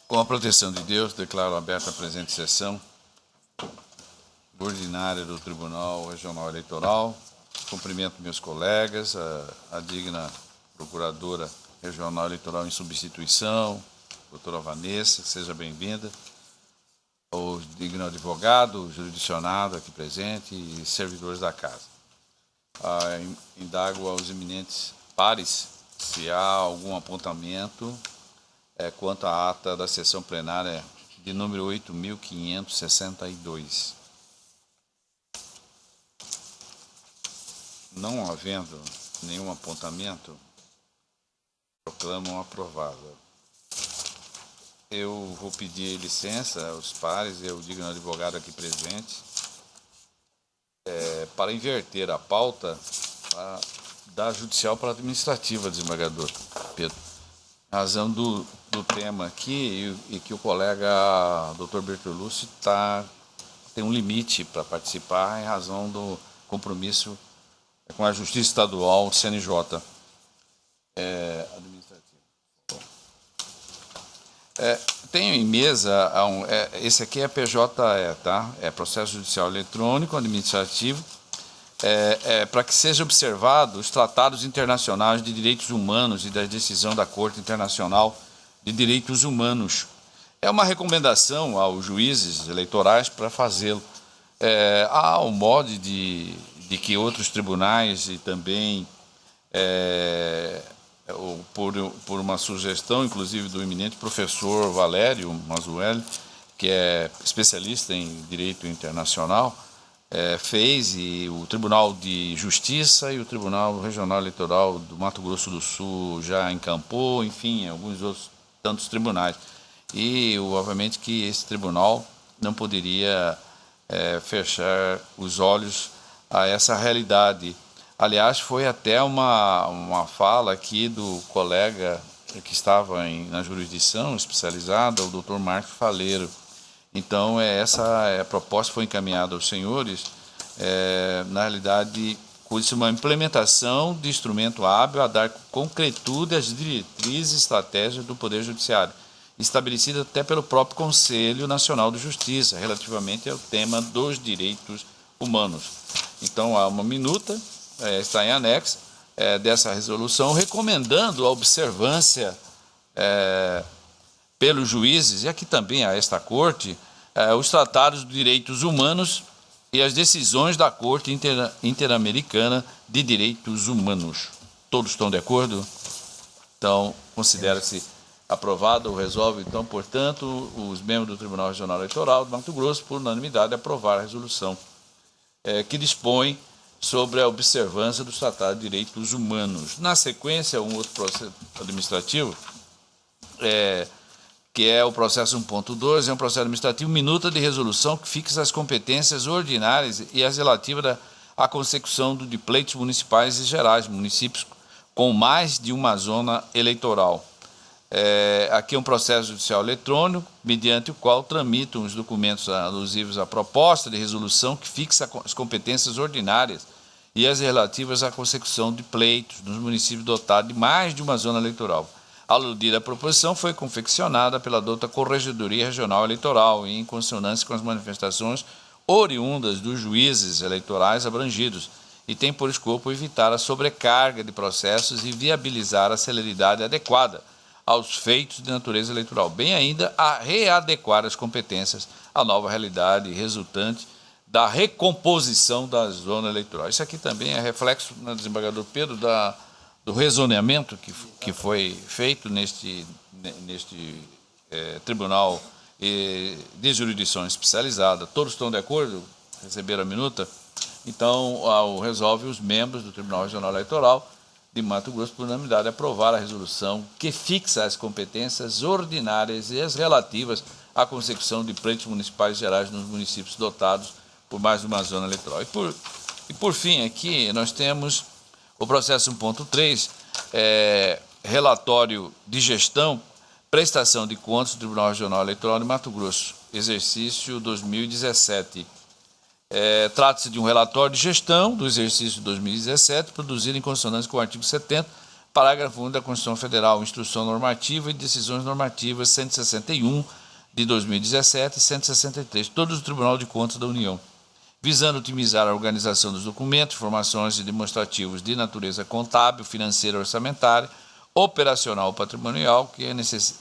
Com a proteção de Deus, declaro aberta a presente sessão ordinária do Tribunal Regional Eleitoral. Cumprimento meus colegas, a digna Procuradora Regional Eleitoral em substituição, doutora Vanessa, seja bem-vinda. O digno advogado, o jurisdicionado aqui presente e servidores da casa. Indago aos eminentes pares se há algum apontamento quanto à ata da sessão plenária de número 8.562. Não havendo nenhum apontamento, proclamam aprovada. Eu vou pedir licença aos pares e ao digno advogado aqui presente para inverter a pauta da judicial para a administrativa, desembargador Pedro. Em razão do tema aqui e que o colega Dr. Bertolucci tem um limite para participar em razão do compromisso com a Justiça Estadual CNJ administrativa. Tenho em mesa, esse aqui é PJE, tá? É processo judicial eletrônico administrativo, para que seja observado os tratados internacionais de direitos humanos e da decisão da Corte Internacional de Direitos Humanos. É uma recomendação aos juízes eleitorais para fazê-lo. Há um modo de que outros tribunais e também por uma sugestão, inclusive, do eminente professor Valério Mazueli, que é especialista em direito internacional, fez, e o Tribunal de Justiça e o Tribunal Regional Eleitoral do Mato Grosso do Sul já encampou, enfim, alguns outros tantos tribunais. E, obviamente, que esse tribunal não poderia fechar os olhos a essa realidade. Aliás, foi até uma fala aqui do colega que estava na jurisdição especializada, o Dr. Marcos Faleiro. Então, essa proposta foi encaminhada aos senhores, na realidade, com uma implementação de instrumento hábil a dar concretude às diretrizes e estratégias do Poder Judiciário, estabelecida até pelo próprio Conselho Nacional de Justiça, relativamente ao tema dos direitos humanos. Então, há uma minuta, está em anexo, dessa resolução, recomendando a observância pelos juízes, e aqui também a esta Corte, os tratados de direitos humanos e as decisões da Corte Interamericana de Direitos Humanos. Todos estão de acordo? Então, considera-se aprovado ou resolve, então, portanto, os membros do Tribunal Regional Eleitoral do Mato Grosso, por unanimidade, aprovar a resolução que dispõe sobre a observância dos tratados de direitos humanos. Na sequência, um outro processo administrativo, que é o processo 1.2, é um processo administrativo, minuta de resolução que fixa as competências ordinárias e as relativas à consecução de pleitos municipais e gerais, municípios com mais de uma zona eleitoral. Aqui é um processo judicial eletrônico, mediante o qual tramitam os documentos alusivos à proposta de resolução que fixa as competências ordinárias e as relativas à consecução de pleitos nos municípios dotados de mais de uma zona eleitoral. A aludida proposição foi confeccionada pela dota Corregedoria Regional Eleitoral e em consonância com as manifestações oriundas dos juízes eleitorais abrangidos e tem por escopo evitar a sobrecarga de processos e viabilizar a celeridade adequada aos feitos de natureza eleitoral, bem ainda a readequar as competências à nova realidade resultante da recomposição da zona eleitoral. Isso aqui também é reflexo, desembargador Pedro, do rezoneamento que foi feito neste tribunal de jurisdição especializada. Todos estão de acordo? Receberam a minuta? Então, resolve os membros do Tribunal Regional Eleitoral de Mato Grosso, por unanimidade, aprovar a resolução que fixa as competências ordinárias e as relativas à consecução de pleitos municipais gerais nos municípios dotados por mais de uma zona eleitoral. E por fim, aqui nós temos o processo 1.3, relatório de gestão, prestação de contas do Tribunal Regional Eleitoral de Mato Grosso, exercício 2017. Trata-se de um relatório de gestão do exercício de 2017, produzido em consonância com o artigo 70, parágrafo 1 da Constituição Federal, Instrução Normativa e Decisões Normativas 161 de 2017 e 163, todos do Tribunal de Contas da União, visando otimizar a organização dos documentos, informações e demonstrativos de natureza contábil, financeira, orçamentária, operacional ou patrimonial, que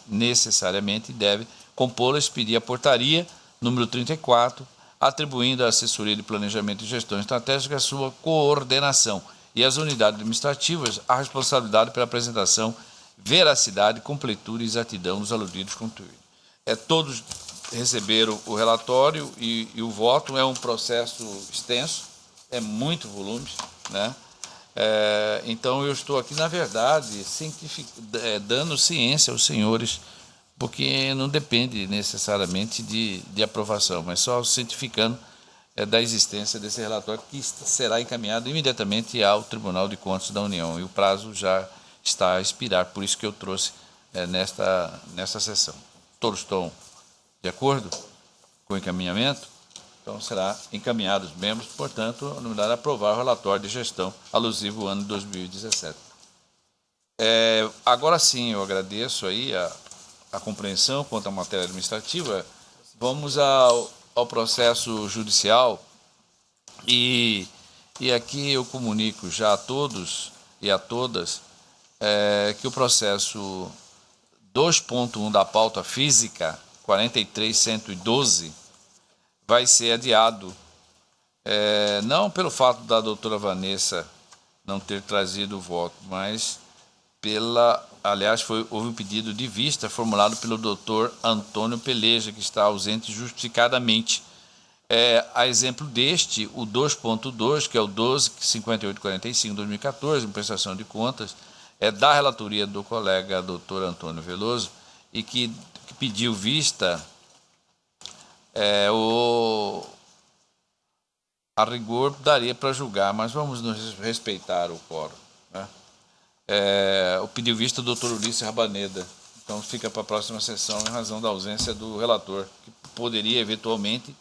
necessariamente deve compô-la, expedir a portaria número 34, atribuindo à Assessoria de Planejamento e Gestão Estratégica a sua coordenação e às unidades administrativas a responsabilidade pela apresentação, veracidade, completude e exatidão dos aludidos conteúdos. Todos receberam o relatório e o voto. É um processo extenso, é muito volume, né? Então eu estou aqui, na verdade, dando ciência aos senhores, porque não depende necessariamente de aprovação, mas só cientificando da existência desse relatório, que será encaminhado imediatamente ao Tribunal de Contas da União, e o prazo já está a expirar, por isso que eu trouxe nesta sessão. Todos estão de acordo com o encaminhamento? Então será encaminhado os membros, portanto, a unanimidade aprovar o relatório de gestão alusivo ao ano de 2017. Agora sim, eu agradeço aí a compreensão quanto à matéria administrativa. Vamos ao processo judicial, e aqui eu comunico já a todos e a todas que o processo 2.1 da pauta física 43.112 vai ser adiado, não pelo fato da doutora Vanessa não ter trazido o voto, mas aliás, houve um pedido de vista formulado pelo doutor Antônio Peleja, que está ausente justificadamente. A exemplo deste, o 2.2, que é o 12.5845/2014, em prestação de contas, da relatoria do colega doutor Antônio Veloso, e que pediu vista, a rigor daria para julgar, mas vamos nos respeitar o quórum, né? O pediu vista do doutor Ulisses Rabaneda, então fica para a próxima sessão em razão da ausência do relator, que poderia eventualmente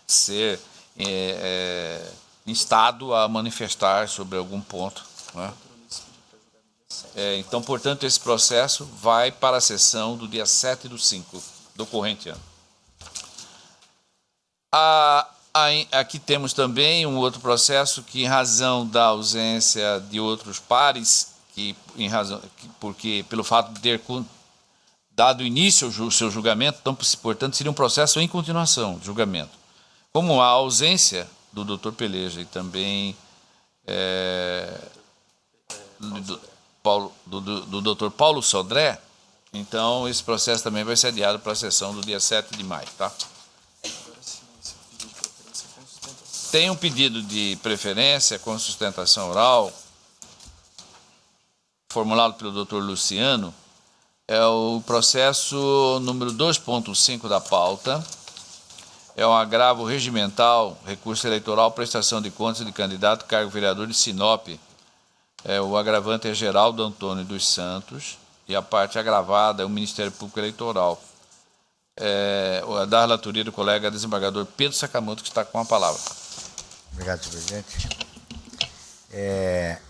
ser instado a manifestar sobre algum ponto, né? Então, portanto, esse processo vai para a sessão do dia 7/5 do corrente ano. Aqui temos também um outro processo que, em razão da ausência de outros pares, porque pelo fato de ter dado início ao seu julgamento, então, portanto, seria um processo em continuação de julgamento. Como a ausência do Dr. Peleja e também do Dr. Paulo Sodré, então esse processo também vai ser adiado para a sessão do dia 7 de maio, tá? Tem um pedido de preferência com sustentação oral, formulado pelo Dr. Luciano, o processo número 2.5 da pauta, um agravo regimental, recurso eleitoral, prestação de contas de candidato, cargo vereador de Sinop. O agravante é Geraldo Antônio dos Santos, e a parte agravada é o Ministério Público Eleitoral. Da relatoria do colega desembargador Pedro Sakamoto, que está com a palavra. Obrigado, senhor presidente.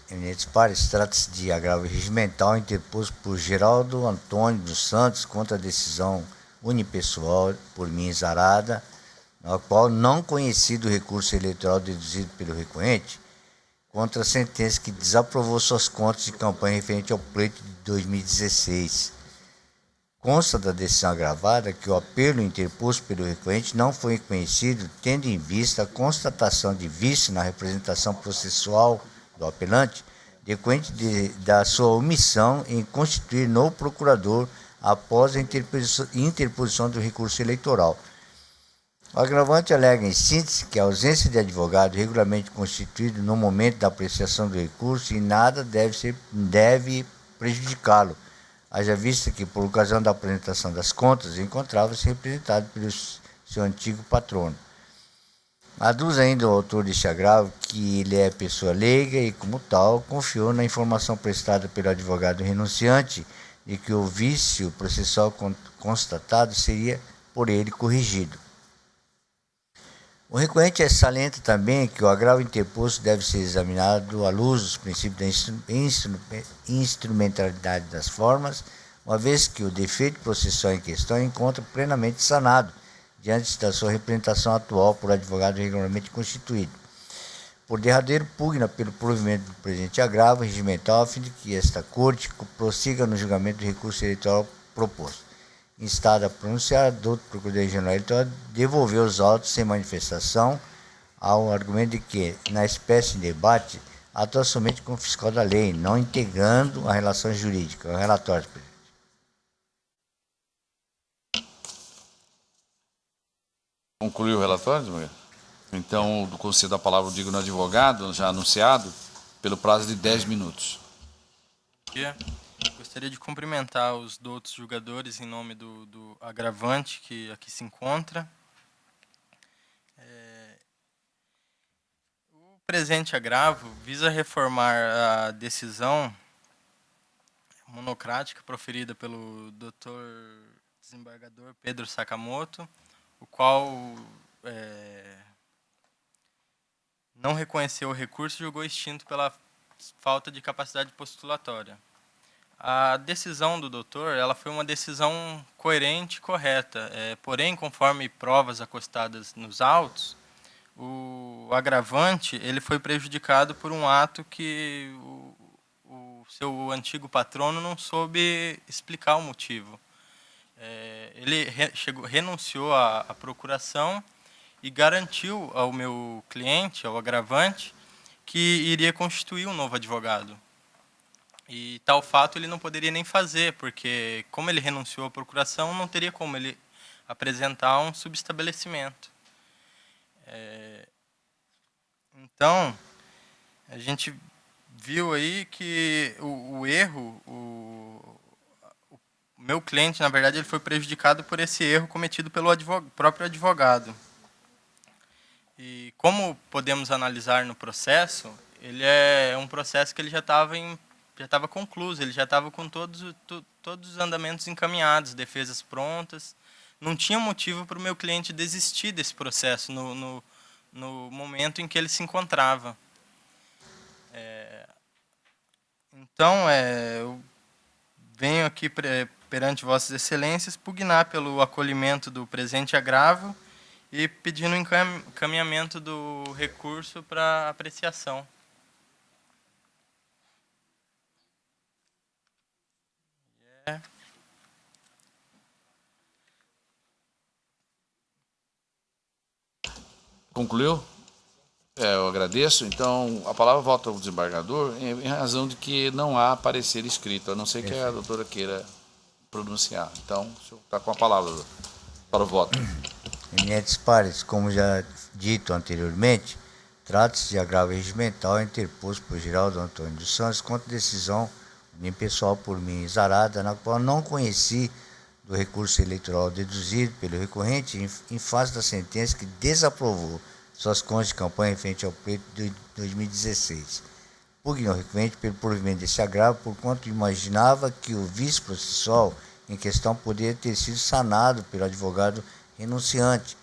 Eminentes pares, trata-se de agravo regimental interposto por Geraldo Antônio dos Santos contra a decisão unipessoal por mim exarada, na qual não conhecido o recurso eleitoral deduzido pelo recorrente, contra a sentença que desaprovou suas contas de campanha referente ao pleito de 2016. Consta da decisão agravada que o apelo interposto pelo recorrente não foi conhecido, tendo em vista a constatação de vício na representação processual do apelante, decorrente da sua omissão em constituir novo procurador após a interposição do recurso eleitoral. O agravante alega, em síntese, que a ausência de advogado regularmente constituído no momento da apreciação do recurso em nada deve prejudicá-lo, haja vista que, por ocasião da apresentação das contas, encontrava-se representado pelo seu antigo patrono. Aduz ainda o autor deste agravo que ele é pessoa leiga e, como tal, confiou na informação prestada pelo advogado renunciante de que o vício processual constatado seria por ele corrigido. O recorrente salienta também que o agravo interposto deve ser examinado à luz dos princípios da instrumentalidade das formas, uma vez que o defeito processual em questão encontra plenamente sanado diante da sua representação atual por advogado regularmente constituído. Por derradeiro, pugna pelo provimento do presente agravo regimental a fim de que esta Corte prossiga no julgamento do recurso eleitoral proposto. Instado a pronunciar, doutor Procurador-Geral Eleitoral devolveu os autos sem manifestação ao argumento de que, na espécie de debate, atua somente como fiscal da lei, não integrando a relação jurídica. O relatório, presidente. Concluiu o relatório, Maria? Então, concedo a palavra ao digno advogado, já anunciado, pelo prazo de 10 minutos. Gostaria de cumprimentar os doutos julgadores em nome do agravante que aqui se encontra. O presente agravo visa reformar a decisão monocrática proferida pelo doutor desembargador Pedro Sakamoto, o qual não reconheceu o recurso e julgou extinto pela falta de capacidade postulatória. A decisão do doutor ela foi uma decisão coerente e correta, porém, conforme provas acostadas nos autos, o agravante ele foi prejudicado por um ato que o seu antigo patrono não soube explicar o motivo. Ele renunciou à procuração e garantiu ao meu cliente, ao agravante, que iria constituir um novo advogado. E tal fato ele não poderia nem fazer, porque como ele renunciou à procuração, não teria como ele apresentar um subestabelecimento. Então, a gente viu aí que o erro, o meu cliente, na verdade, ele foi prejudicado por esse erro cometido pelo próprio advogado. E como podemos analisar no processo, ele é um processo que ele já estava concluído, ele já estava com todos os andamentos encaminhados, defesas prontas. Não tinha motivo para o meu cliente desistir desse processo no momento em que ele se encontrava. Então, eu venho aqui perante Vossas Excelências pugnar pelo acolhimento do presente agravo e pedindo encaminhamento do recurso para apreciação. Concluiu? Eu agradeço. Então, a palavra volta ao desembargador em razão de que não há parecer escrito, a não ser que a doutora queira pronunciar. Então, o senhor está com a palavra para o voto. Eminentes pares, como já dito anteriormente, trata-se de agravo regimental interposto por Geraldo Antônio dos Santos contra decisão unipessoal por mim exarada, na qual não conheci do recurso eleitoral deduzido pelo recorrente em face da sentença que desaprovou suas contas de campanha em frente ao pleito de 2016. Pugno ao recorrente pelo provimento desse agravo, porquanto imaginava que o vício processual em questão poderia ter sido sanado pelo advogado renunciante,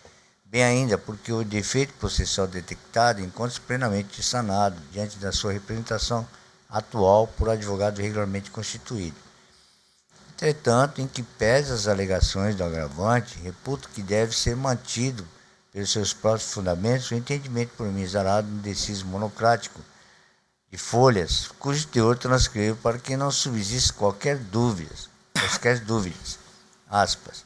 bem ainda porque o defeito processual detectado encontra-se plenamente sanado diante da sua representação atual por advogado regularmente constituído. Entretanto, em que pese as alegações do agravante, reputo que deve ser mantido, pelos seus próprios fundamentos, o entendimento por mim exarado no deciso monocrático de folhas, cujo teor transcrevo para que não subsista quaisquer dúvidas. Aspas.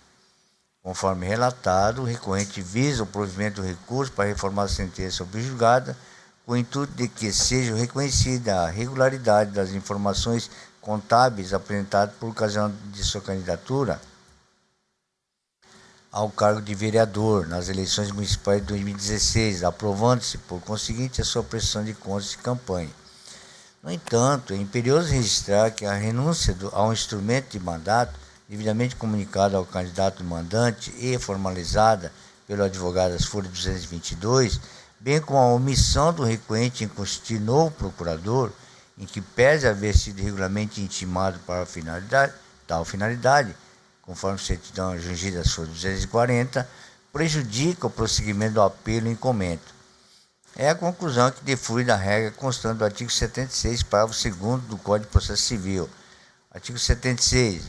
Conforme relatado, o recorrente visa o provimento do recurso para reformar a sentença subjugada, com o intuito de que seja reconhecida a regularidade das informações contábeis apresentadas por ocasião de sua candidatura ao cargo de vereador nas eleições municipais de 2016, aprovando-se, por conseguinte, a sua prestação de contas de campanha. No entanto, é imperioso registrar que a renúncia a um instrumento de mandato, devidamente comunicada ao candidato mandante e formalizada pelo advogado das folhas 222, bem como a omissão do recorrente em constituir novo procurador, em que pese haver sido regularmente intimado para tal finalidade, conforme certidão jungida das folhas 240, prejudica o prosseguimento do apelo em comento. É a conclusão que deflui da regra constante do artigo 76, parágrafo 2º do Código de Processo Civil. Artigo 76.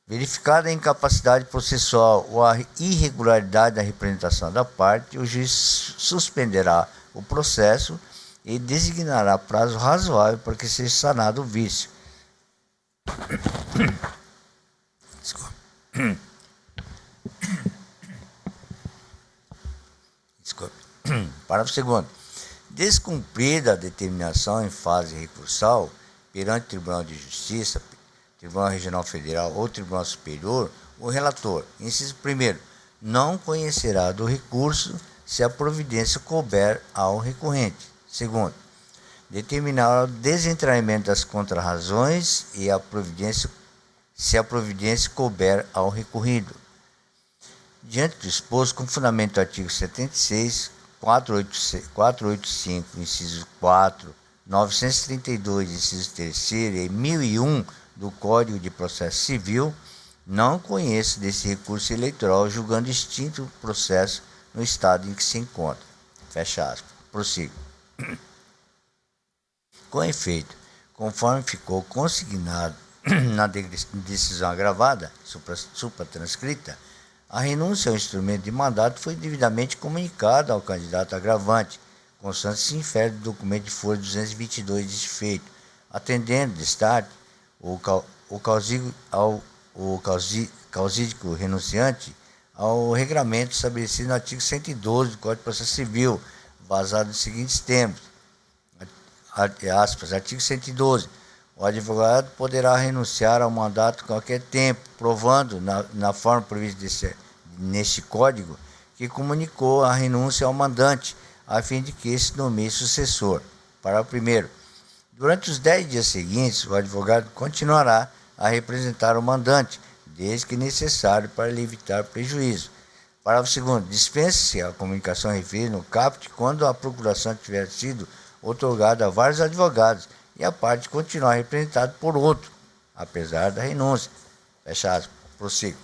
Verificada a incapacidade processual ou a irregularidade da representação da parte, o juiz suspenderá o processo e designará prazo razoável para que seja sanado o vício. Parágrafo 2º. Descumprida a determinação em fase recursal perante o Tribunal de Justiça, Tribunal Regional Federal ou Tribunal Superior, o relator, inciso 1º, não conhecerá do recurso se a providência couber ao recorrente. 2º, determinará o desentranhamento das contrarrazões e a providência, se a providência couber ao recorrido. Diante do exposto, com fundamento do artigo 76, 485, inciso 4, 932, inciso 3º e 1001 do Código de Processo Civil, não conheço desse recurso eleitoral, julgando extinto o processo no estado em que se encontra. Fecha aspas. Prossigo. Com efeito, conforme ficou consignado na decisão agravada, supratranscrita, a renúncia ao instrumento de mandato foi devidamente comunicada ao candidato agravante, constante se infere do documento de folha 222 deste feito, atendendo de start o causídico renunciante ao regramento estabelecido no artigo 112 do Código de Processo Civil, vazado nos seguintes termos, aspas, artigo 112, o advogado poderá renunciar ao mandato a qualquer tempo, provando, na forma prevista neste Código, que comunicou a renúncia ao mandante, a fim de que esse nomeie sucessor. Parágrafo 1º. Durante os 10 dias seguintes, o advogado continuará a representar o mandante, desde que necessário para lhe evitar prejuízo. Parágrafo 2º. Dispense-se a comunicação referida no caput quando a procuração tiver sido otorgada a vários advogados e a parte continuar representada por outro, apesar da renúncia. Fecha aspas. Prossigo.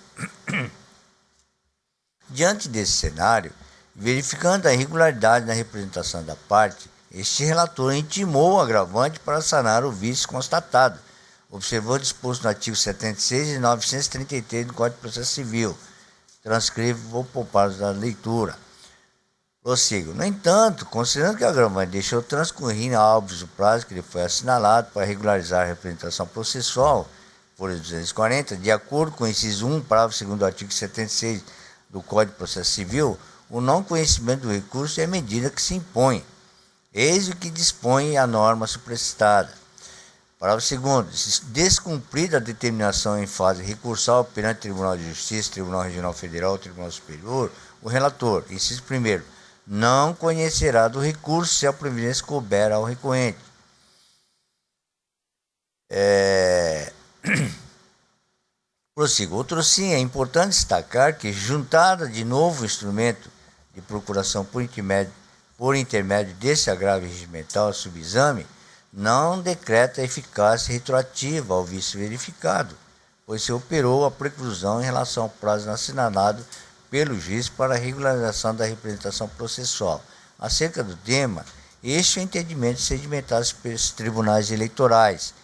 Diante desse cenário, verificando a irregularidade na representação da parte, este relator intimou o agravante para sanar o vício constatado, observou o disposto no artigo 76 e 933 do Código de Processo Civil. Transcrevo, vou poupar da leitura. Prossigo. No entanto, considerando que o agravante deixou transcorrer óbvio o prazo que lhe foi assinalado para regularizar a representação processual, folha 240, de acordo com o inciso 1, parágrafo 2º do artigo 76 do Código de Processo Civil, o não conhecimento do recurso é a medida que se impõe. Eis o que dispõe a norma supracitada. Parágrafo 2º. Descumprida a determinação em fase recursal perante o Tribunal de Justiça, Tribunal Regional Federal ou Tribunal Superior, o relator, inciso 1º, não conhecerá do recurso se a providência couber ao recorrente. Prossigo. Outro sim, é importante destacar que, juntada de novo instrumento de procuração por intermédio desse agravo regimental subexame, não decreta eficácia retroativa ao vício verificado, pois se operou a preclusão em relação ao prazo assinalado pelo juiz para a regularização da representação processual. Acerca do tema, este é o entendimento sedimentado pelos tribunais eleitorais.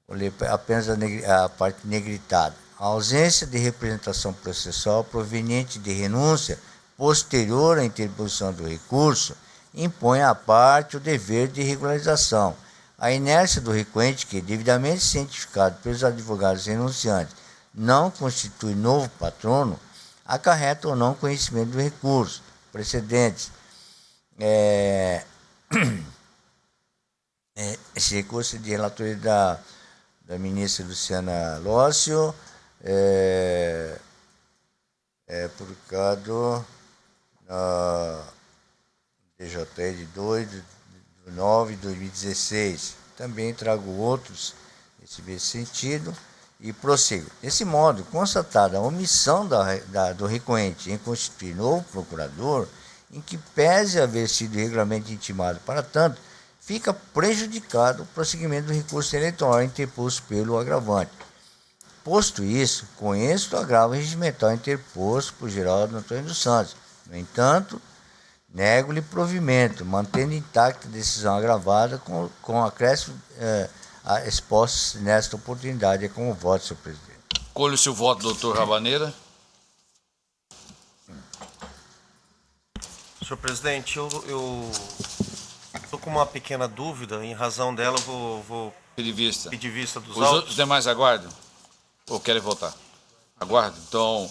Vou ler apenas a parte negritada. A ausência de representação processual proveniente de renúncia posterior à interposição do recurso impõe à parte o dever de regularização. A inércia do requerente, que, devidamente cientificado pelos advogados renunciantes, não constitui novo patrono, acarreta ou não conhecimento do recurso. Precedentes. Esse recurso é de relatoria da ministra Luciana Lócio, publicado na DJE de 2 de 9 de 2016. Também trago outros nesse mesmo sentido e prossigo. Desse modo, constatada a omissão do recorrente em constituir novo procurador, em que pese haver sido regularmente intimado para tanto, fica prejudicado o prosseguimento do recurso eleitoral interposto pelo agravante. Posto isso, conheço o agravo regimental interposto por Geraldo Antônio dos Santos. No entanto, nego-lhe provimento, mantendo intacta a decisão agravada com acréscimo expostos nesta oportunidade. É como voto, senhor presidente. Colhe-se o voto, doutor Rabaneira. Senhor presidente, eu estou com uma pequena dúvida. Em razão dela, eu vou Pedir vista. pedir vista dos Os autos. demais aguardam? Ou querem votar? Aguardam. Então,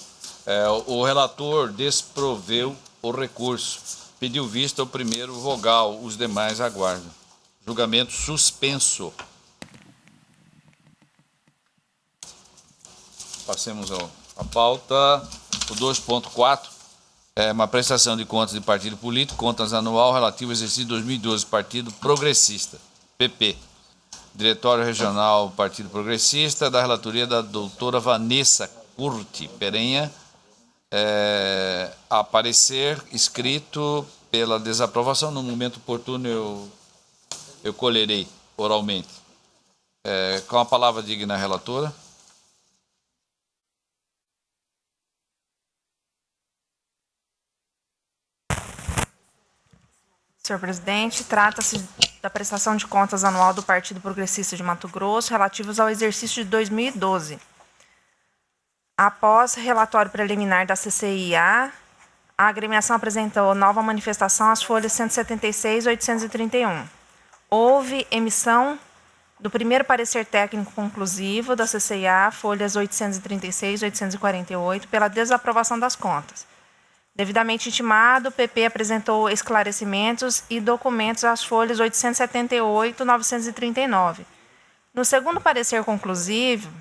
o relator desproveu o recurso. Pediu vista o primeiro vogal, os demais aguardam. Julgamento suspenso. Passemos à pauta. O 2.4 é uma prestação de contas de partido político, contas anual relativo ao exercício 2012, Partido Progressista, PP. Diretório Regional Partido Progressista, da relatoria da doutora Vanessa Curti Perenha, a parecer escrito pela desaprovação. No momento oportuno eu colherei oralmente. Com a palavra digna a relatora. Senhor presidente, trata-se da prestação de contas anual do Partido Progressista de Mato Grosso relativos ao exercício de 2012. Após relatório preliminar da CCIA, a agremiação apresentou nova manifestação às folhas 176 e 831. Houve emissão do primeiro parecer técnico conclusivo da CCIA, folhas 836 e 848, pela desaprovação das contas. Devidamente intimado, o PP apresentou esclarecimentos e documentos às folhas 878 e 939. No segundo parecer conclusivo,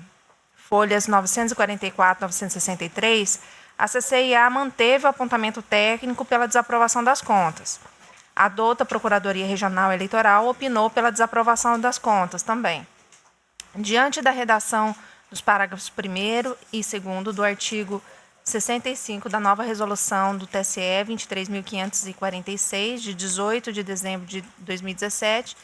folhas 944 e 963, a CCIA manteve o apontamento técnico pela desaprovação das contas. A douta Procuradoria Regional Eleitoral opinou pela desaprovação das contas também. Diante da redação dos parágrafos 1º e 2º do artigo 65 da nova resolução do TSE 23.546, de 18 de dezembro de 2017,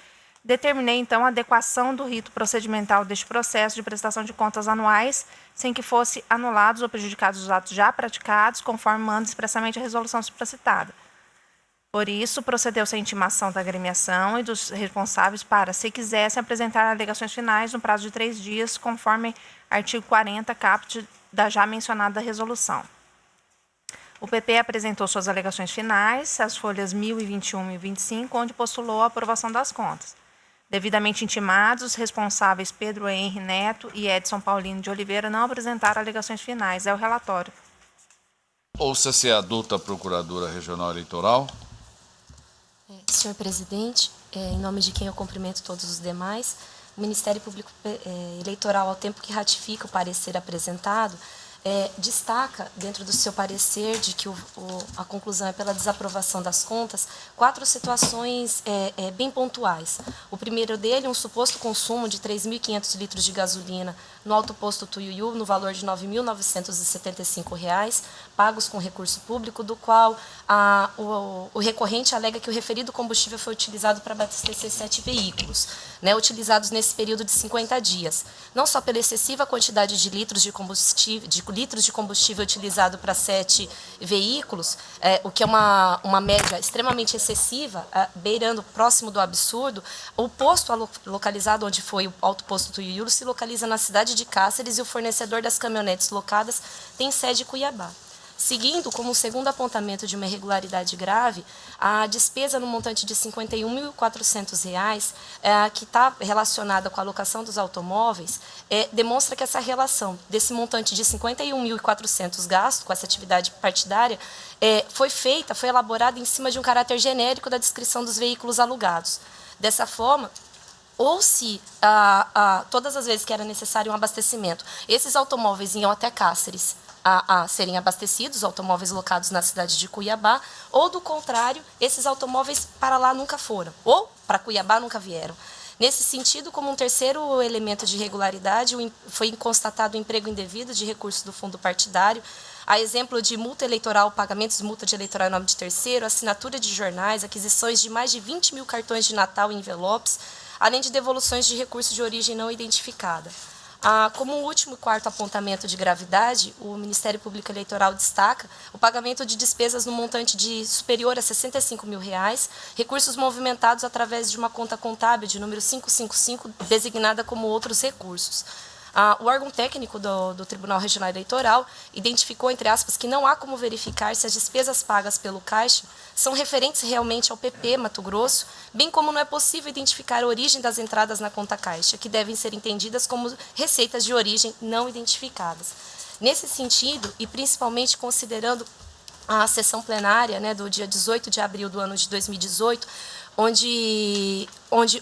determinei, então, a adequação do rito procedimental deste processo de prestação de contas anuais, sem que fosse anulados ou prejudicados os atos já praticados, conforme manda expressamente a resolução supracitada. Por isso, procedeu-se a intimação da agremiação e dos responsáveis para, se quisessem, apresentar alegações finais no prazo de 3 dias, conforme artigo 40, caput da já mencionada resolução. O PP apresentou suas alegações finais, as folhas 1021 e 25, onde postulou a aprovação das contas. Devidamente intimados, os responsáveis Pedro Henri Neto e Edson Paulino de Oliveira não apresentaram alegações finais. É o relatório. Ouça-se a douta Procuradora Regional Eleitoral. Senhor presidente, em nome de quem eu cumprimento todos os demais, o Ministério Público Eleitoral, ao tempo que ratifica o parecer apresentado, destaca, dentro do seu parecer, de que a conclusão é pela desaprovação das contas, 4 situações bem pontuais. O primeiro dele, um suposto consumo de 3.500 litros de gasolina no autoposto Tuiuiu, no valor de R$ 9.975, pagos com recurso público, do qual o recorrente alega que o referido combustível foi utilizado para abastecer 7 veículos, utilizados nesse período de 50 dias. Não só pela excessiva quantidade de litros de combustível utilizado para 7 veículos, o que é uma média extremamente excessiva, beirando próximo do absurdo. O posto localizado onde foi o autoposto Tuiuiu se localiza na cidade de Cáceres e o fornecedor das caminhonetes locadas tem sede em Cuiabá. Seguindo, como segundo apontamento de uma irregularidade grave, a despesa no montante de R$ 51.400, que está relacionada com a alocação dos automóveis, demonstra que essa relação desse montante de R$ 51.400 gasto com essa atividade partidária foi elaborada em cima de um caráter genérico da descrição dos veículos alugados. Dessa forma, ou se todas as vezes que era necessário um abastecimento, esses automóveis iam até Cáceres a serem abastecidos, automóveis locados na cidade de Cuiabá, ou, do contrário, esses automóveis para lá nunca foram, ou para Cuiabá nunca vieram. Nesse sentido, como um terceiro elemento de irregularidade, foi constatado o emprego indevido de recursos do fundo partidário, a exemplo de multa eleitoral, pagamentos de multa de eleitoral em nome de terceiro, assinatura de jornais, aquisições de mais de 20 mil cartões de Natal e envelopes, além de devoluções de recursos de origem não identificada. Como último e quarto apontamento de gravidade, o Ministério Público Eleitoral destaca o pagamento de despesas no montante superior a R$ 65 mil, recursos movimentados através de uma conta contábil de número 555, designada como outros recursos. O órgão técnico do Tribunal Regional Eleitoral identificou, entre aspas, que não há como verificar se as despesas pagas pelo Caixa são referentes realmente ao PP Mato Grosso, bem como não é possível identificar a origem das entradas na conta Caixa, que devem ser entendidas como receitas de origem não identificadas. Nesse sentido, e principalmente considerando a sessão plenária, né, do dia 18 de abril do ano de 2018, onde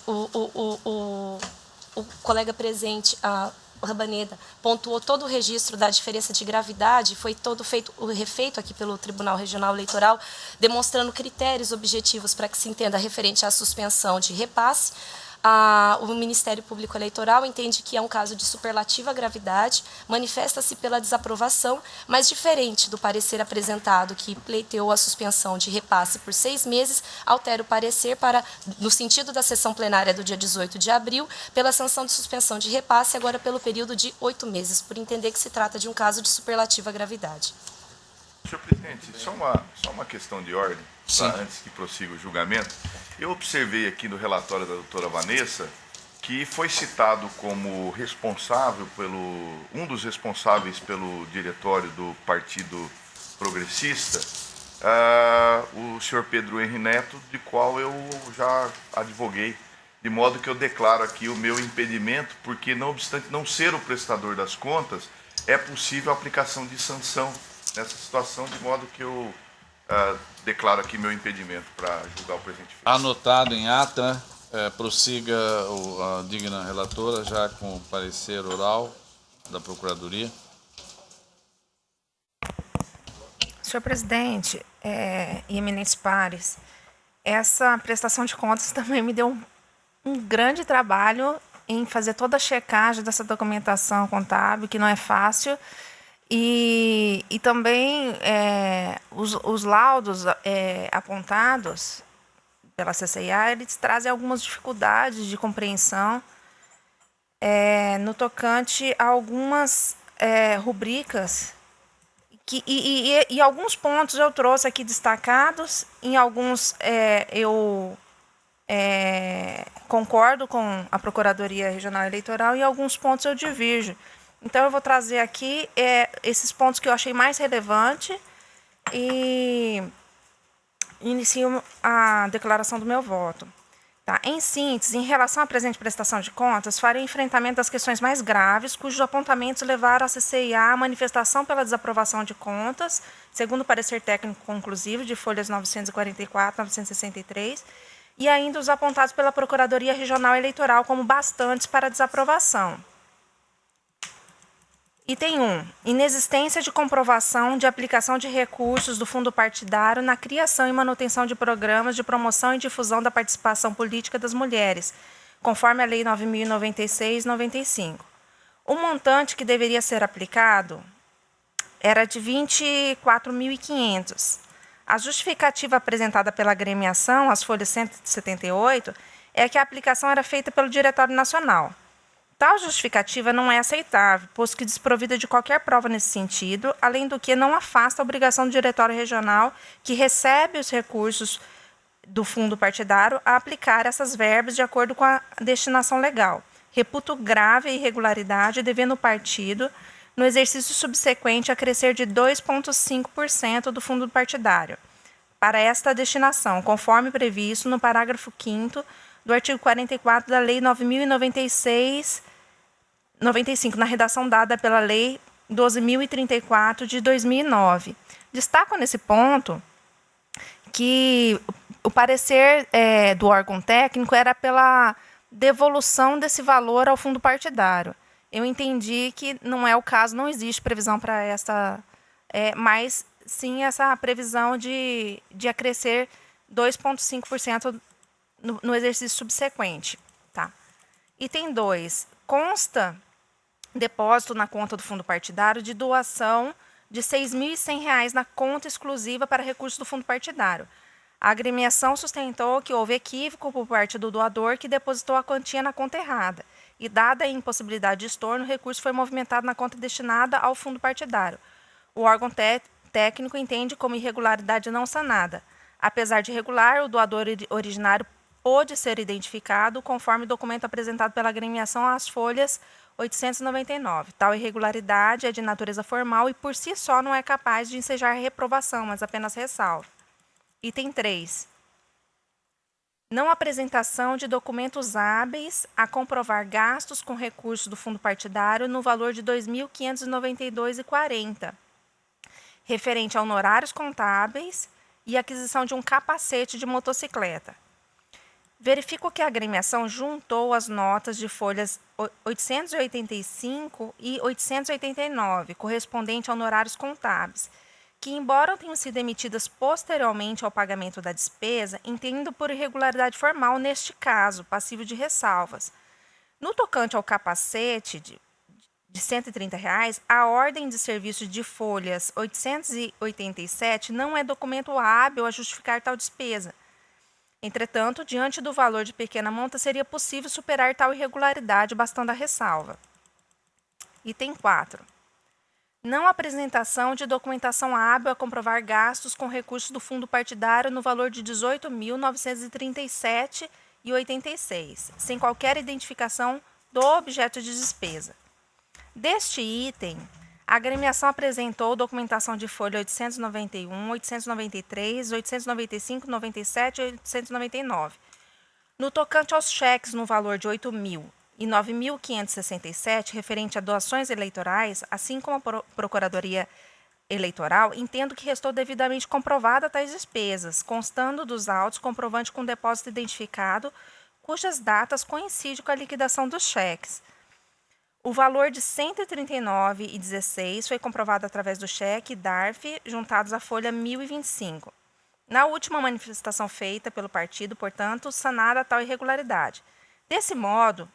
o colega presente, o Rabaneda, pontuou todo o registro da diferença de gravidade, foi todo refeito aqui pelo Tribunal Regional Eleitoral, demonstrando critérios objetivos para que se entenda referente à suspensão de repasse. O Ministério Público Eleitoral entende que é um caso de superlativa gravidade, manifesta-se pela desaprovação, mas diferente do parecer apresentado, que pleiteou a suspensão de repasse por 6 meses, altera o parecer no sentido da sessão plenária do dia 18 de abril, pela sanção de suspensão de repasse, agora pelo período de 8 meses, por entender que se trata de um caso de superlativa gravidade. Senhor presidente, só uma questão de ordem, tá, antes que prossiga o julgamento. Eu observei aqui no relatório da doutora Vanessa que foi citado como responsável um dos responsáveis pelo diretório do Partido Progressista, o senhor Pedro Henri Neto, de qual eu já advoguei, de modo que eu declaro aqui o meu impedimento, porque não obstante não ser o prestador das contas, é possível a aplicação de sanção nessa situação, de modo que eu declaro aqui meu impedimento para julgar o presente feito. Anotado em ata, prossiga a digna relatora, já com o parecer oral da Procuradoria. Senhor presidente e eminentes pares, essa prestação de contas também me deu um grande trabalho em fazer toda a checagem dessa documentação contábil, que não é fácil. E também os laudos apontados pela CCIA, eles trazem algumas dificuldades de compreensão no tocante a algumas rubricas, e alguns pontos eu trouxe aqui destacados, em alguns eu concordo com a Procuradoria Regional Eleitoral, e em alguns pontos eu diverjo. Então, eu vou trazer aqui esses pontos que eu achei mais relevante e inicio a declaração do meu voto. Tá? Em síntese, em relação à presente prestação de contas, farei enfrentamento das questões mais graves, cujos apontamentos levaram a CCIA à manifestação pela desaprovação de contas, segundo o parecer técnico conclusivo de folhas 944 e 963, e ainda os apontados pela Procuradoria Regional Eleitoral como bastantes para desaprovação. Item 1. Inexistência de comprovação de aplicação de recursos do fundo partidário na criação e manutenção de programas de promoção e difusão da participação política das mulheres, conforme a Lei 9.096/95. O montante que deveria ser aplicado era de R$ 24.500. A justificativa apresentada pela agremiação, as folhas 178, é que a aplicação era feita pelo Diretório Nacional. Tal justificativa não é aceitável, pois que desprovida de qualquer prova nesse sentido, além do que não afasta a obrigação do Diretório Regional, que recebe os recursos do fundo partidário, a aplicar essas verbas de acordo com a destinação legal. Reputo grave a irregularidade, devendo o partido, no exercício subsequente, a crescer de 2,5% do fundo partidário para esta destinação, conforme previsto no parágrafo 5º do artigo 44 da Lei 9.095, na redação dada pela Lei 12.034 de 2009. Destaco nesse ponto que o parecer do órgão técnico era pela devolução desse valor ao fundo partidário. Eu entendi que não é o caso, não existe previsão para essa, mas sim essa previsão de acrescer 2,5% no exercício subsequente. Tá. Item 2. Consta depósito na conta do fundo partidário de doação de R$ 6.100 na conta exclusiva para recursos do fundo partidário. A agremiação sustentou que houve equívoco por parte do doador, que depositou a quantia na conta errada. e, dada a impossibilidade de estorno, o recurso foi movimentado na conta destinada ao fundo partidário. O órgão técnico entende como irregularidade não sanada. Apesar de irregular, o doador originário pôde ser identificado conforme o documento apresentado pela agremiação às folhas 899. Tal irregularidade é de natureza formal e, por si só, não é capaz de ensejar reprovação, mas apenas ressalva. Item 3. Não apresentação de documentos hábeis a comprovar gastos com recursos do fundo partidário no valor de R$ 2.592,40, referente a honorários contábeis e aquisição de um capacete de motocicleta. Verifico que a agremiação juntou as notas de folhas 885 e 889, correspondente a honorários contábeis, que, embora tenham sido emitidas posteriormente ao pagamento da despesa, entendo por irregularidade formal neste caso, passível de ressalvas. No tocante ao capacete de R$ 130, a ordem de serviço de folhas 887 não é documento hábil a justificar tal despesa. Entretanto, diante do valor de pequena monta, seria possível superar tal irregularidade, bastando a ressalva. Item 4. Não apresentação de documentação hábil a comprovar gastos com recursos do fundo partidário no valor de R$ 18.937,86, sem qualquer identificação do objeto de despesa. Deste item, a agremiação apresentou documentação de folha 891, 893, 895, 97 e 899. No tocante aos cheques no valor de R$ 8.000 e R$ 9.567, referente a doações eleitorais, assim como a Procuradoria Eleitoral, entendo que restou devidamente comprovada tais despesas, constando dos autos comprovante com depósito identificado, cujas datas coincidem com a liquidação dos cheques. O valor de R$ 139,16 foi comprovado através do cheque DARF, juntados à folha 1025. Na última manifestação feita pelo partido, portanto, sanada tal irregularidade. Desse modo,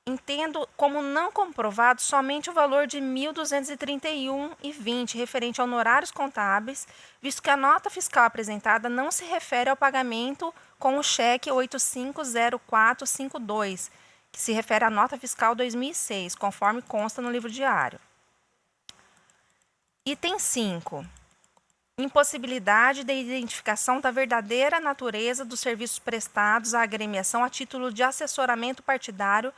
entendo como não comprovado somente o valor de R$ 1.231,20, referente a honorários contábeis, visto que a nota fiscal apresentada não se refere ao pagamento com o cheque 850452, que se refere à nota fiscal 2006, conforme consta no livro diário. Item 5. Impossibilidade de identificação da verdadeira natureza dos serviços prestados à agremiação a título de assessoramento partidário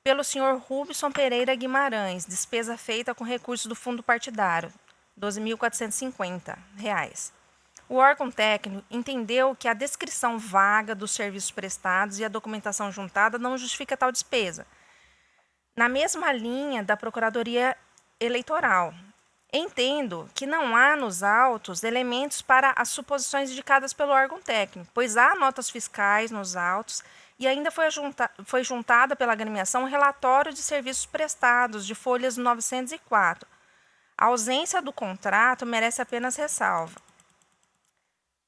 pelo senhor Rubson Pereira Guimarães, despesa feita com recursos do fundo partidário, R$ 12.450. O órgão técnico entendeu que a descrição vaga dos serviços prestados e a documentação juntada não justifica tal despesa. Na mesma linha da Procuradoria Eleitoral, entendo que não há nos autos elementos para as suposições indicadas pelo órgão técnico, pois há notas fiscais nos autos e ainda foi juntada pela agremiação um relatório de serviços prestados de folhas 904. A ausência do contrato merece apenas ressalva.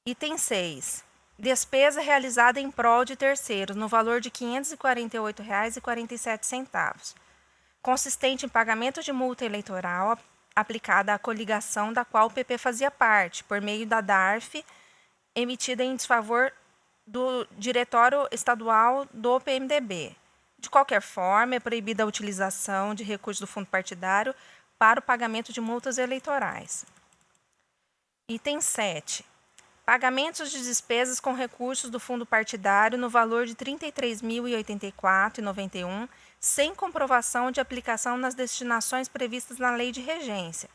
Item 6. Despesa realizada em prol de terceiros, no valor de R$ 548,47, consistente em pagamento de multa eleitoral aplicada à coligação da qual o PP fazia parte, por meio da DARF, emitida em desfavor do Diretório Estadual do PMDB. De qualquer forma, é proibida a utilização de recursos do fundo partidário para o pagamento de multas eleitorais. Item 7. Pagamentos de despesas com recursos do fundo partidário no valor de R$ 33.084,91, sem comprovação de aplicação nas destinações previstas na Lei de Regência.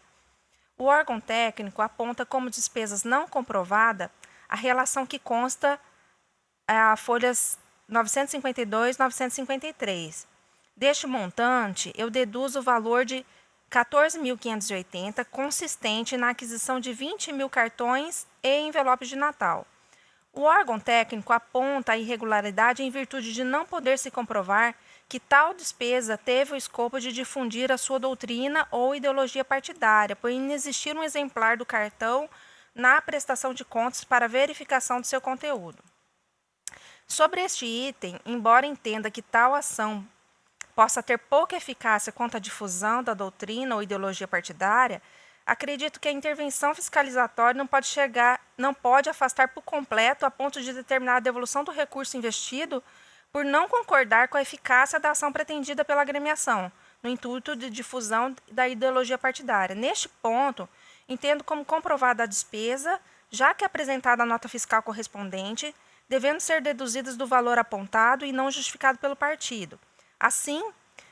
O órgão técnico aponta como despesas não comprovada a relação que consta a folhas 952 e 953. Deste montante, eu deduzo o valor de R$ 14.580, consistente na aquisição de 20.000 cartões e envelopes de Natal. O órgão técnico aponta a irregularidade em virtude de não poder se comprovar que tal despesa teve o escopo de difundir a sua doutrina ou ideologia partidária, por inexistir um exemplar do cartão na prestação de contas para verificação do seu conteúdo. Sobre este item, embora entenda que tal ação possa ter pouca eficácia quanto à difusão da doutrina ou ideologia partidária, acredito que a intervenção fiscalizatória não pode afastar por completo a ponto de determinar a devolução do recurso investido por não concordar com a eficácia da ação pretendida pela agremiação, no intuito de difusão da ideologia partidária. Neste ponto, entendo como comprovada a despesa, já que apresentada a nota fiscal correspondente, devendo ser deduzidas do valor apontado e não justificado pelo partido. Assim,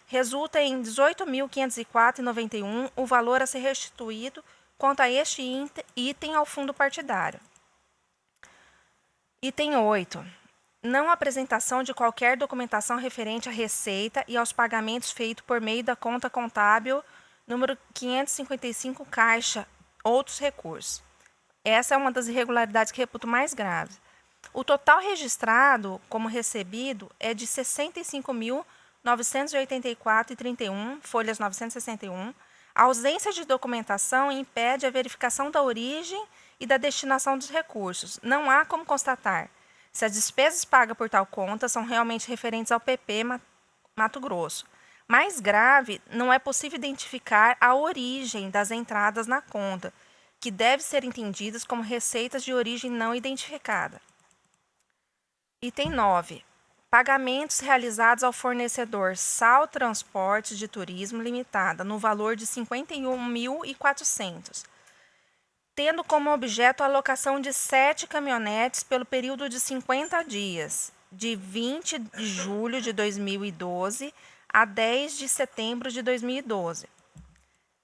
resulta em R$ 18.504,91 o valor a ser restituído quanto a este item ao fundo partidário. Item 8. Não apresentação de qualquer documentação referente à receita e aos pagamentos feitos por meio da conta contábil número 555, Caixa, outros recursos. Essa é uma das irregularidades que reputo mais graves. O total registrado como recebido é de R$ 65.984,31, folhas 961. A ausência de documentação impede a verificação da origem e da destinação dos recursos. Não há como constatar se as despesas pagas por tal conta são realmente referentes ao PP Mato Grosso. Mais grave, não é possível identificar a origem das entradas na conta, que devem ser entendidas como receitas de origem não identificada. Item 9. Pagamentos realizados ao fornecedor Sal Transportes de Turismo Limitada, no valor de R$ 51.400, tendo como objeto a alocação de 7 caminhonetes pelo período de 50 dias, de 20 de julho de 2012 a 10 de setembro de 2012.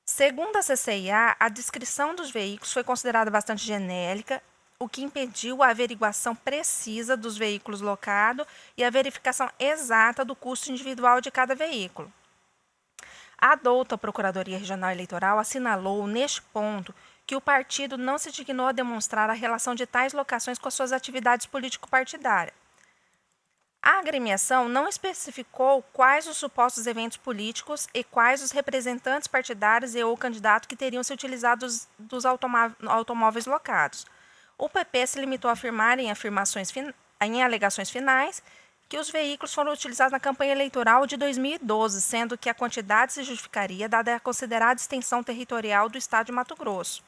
Segundo a CCIA, a descrição dos veículos foi considerada bastante genérica, o que impediu a averiguação precisa dos veículos locados e a verificação exata do custo individual de cada veículo. A douta Procuradoria Regional Eleitoral assinalou, neste ponto, que o partido não se dignou a demonstrar a relação de tais locações com as suas atividades político-partidárias. A agremiação não especificou quais os supostos eventos políticos e quais os representantes partidários e ou candidatos que teriam se utilizado dos automóveis locados. O PP se limitou a afirmar em alegações finais que os veículos foram utilizados na campanha eleitoral de 2012, sendo que a quantidade se justificaria dada a considerada extensão territorial do estado de Mato Grosso.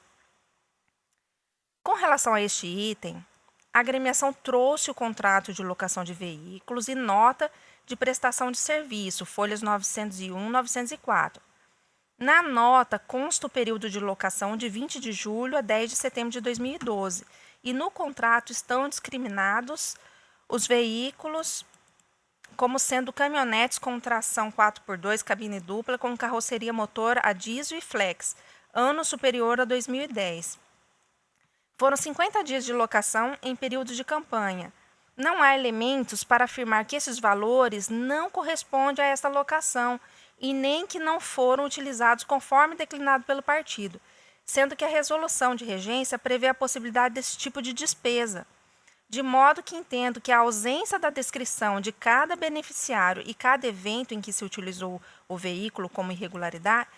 Com relação a este item, a agremiação trouxe o contrato de locação de veículos e nota de prestação de serviço, folhas 901 e 904. Na nota consta o período de locação de 20 de julho a 10 de setembro de 2012 e no contrato estão discriminados os veículos como sendo caminhonetes com tração 4x2, cabine dupla, com carroceria motor a diesel e flex, ano superior a 2010. Foram 50 dias de locação em período de campanha. Não há elementos para afirmar que esses valores não correspondem a esta locação e nem que não foram utilizados conforme declinado pelo partido, sendo que a resolução de regência prevê a possibilidade desse tipo de despesa. De modo que entendo que a ausência da descrição de cada beneficiário e cada evento em que se utilizou o veículo como irregularidade,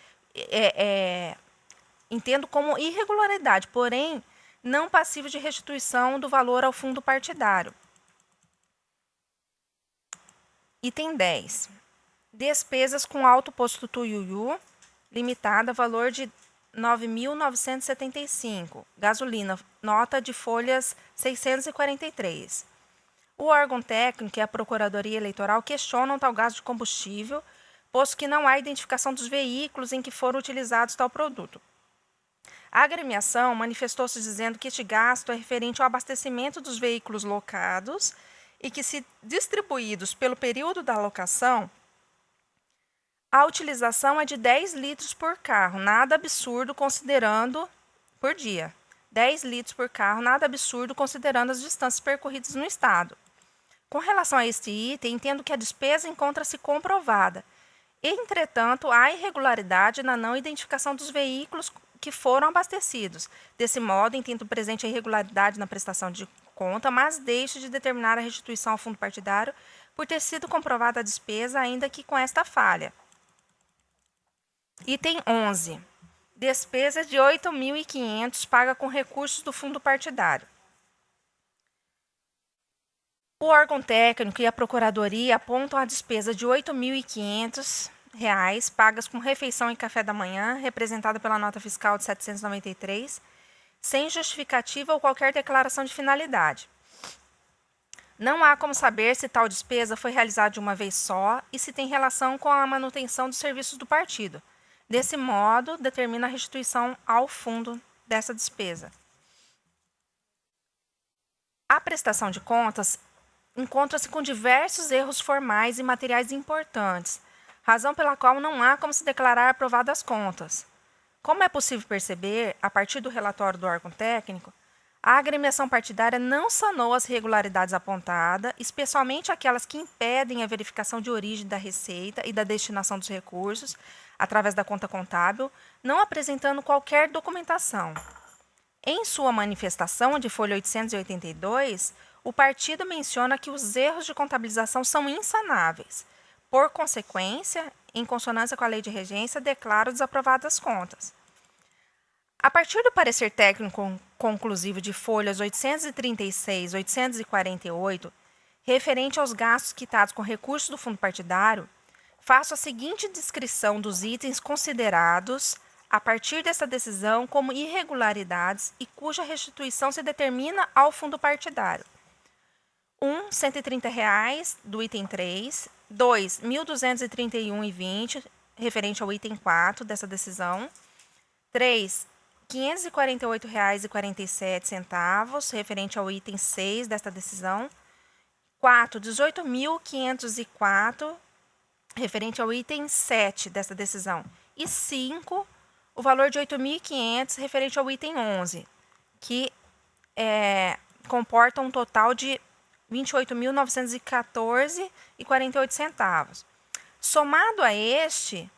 entendo como irregularidade, porém, não passível de restituição do valor ao fundo partidário. Item 10. Despesas com Alto Posto Tuiuiu, limitada, valor de R$ 9.975. Gasolina, nota de folhas 643. O órgão técnico e a Procuradoria Eleitoral questionam tal gasto de combustível, posto que não há identificação dos veículos em que foram utilizados tal produto. A agremiação manifestou-se dizendo que este gasto é referente ao abastecimento dos veículos locados e que, se distribuídos pelo período da locação, a utilização é de 10 litros por carro, nada absurdo considerando por dia. 10 litros por carro, nada absurdo considerando as distâncias percorridas no estado. Com relação a este item, entendo que a despesa encontra-se comprovada. Entretanto, há irregularidade na não identificação dos veículos que foram abastecidos. Desse modo, entendo presente a irregularidade na prestação de conta, mas deixo de determinar a restituição ao fundo partidário por ter sido comprovada a despesa, ainda que com esta falha. Item 11. Despesa de R$ 8.500 paga com recursos do fundo partidário. O órgão técnico e a Procuradoria apontam a despesa de R$ 8.500 pagas com refeição e café da manhã, representada pela nota fiscal de 793, sem justificativa ou qualquer declaração de finalidade. Não há como saber se tal despesa foi realizada de uma vez só e se tem relação com a manutenção dos serviços do partido. Desse modo, determina a restituição ao fundo dessa despesa. A prestação de contas encontra-se com diversos erros formais e materiais importantes, razão pela qual não há como se declarar aprovadas as contas. Como é possível perceber, a partir do relatório do órgão técnico, a agremiação partidária não sanou as irregularidades apontadas, especialmente aquelas que impedem a verificação de origem da receita e da destinação dos recursos, através da conta contábil, não apresentando qualquer documentação. Em sua manifestação de folha 882, o partido menciona que os erros de contabilização são insanáveis. Por consequência, em consonância com a lei de regência, declara desaprovadas as contas. A partir do parecer técnico conclusivo de folhas 836 e 848, referente aos gastos quitados com recursos do fundo partidário, faço a seguinte descrição dos itens considerados a partir dessa decisão como irregularidades e cuja restituição se determina ao fundo partidário. 1, R$ 130 do item 3, 2, R$ 1.231,20, referente ao item 4 dessa decisão, 3, R$ 548,47, referente ao item 6 desta decisão, 4, R$ 18.504, referente ao item 7 desta decisão, e 5, o valor de R$ 8.500, referente ao item 11, que comporta um total de R$ 28.914,48. Somado a este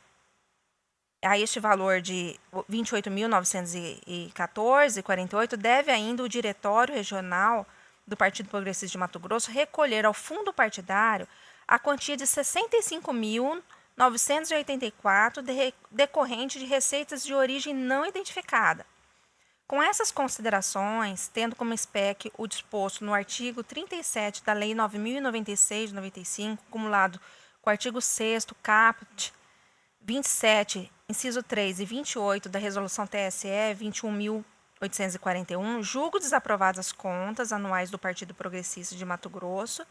valor de R$ 28.914,48, deve ainda o Diretório Regional do Partido Progressista de Mato Grosso recolher ao fundo partidário a quantia de R$ 65.984 decorrente de receitas de origem não identificada. Com essas considerações, tendo como SPEC o disposto no artigo 37 da Lei 9.096 de 95, acumulado com o artigo 6º, caput 27, inciso 3 e 28 da Resolução TSE 21.841, julgo desaprovadas as contas anuais do Partido Progressista de Mato Grosso,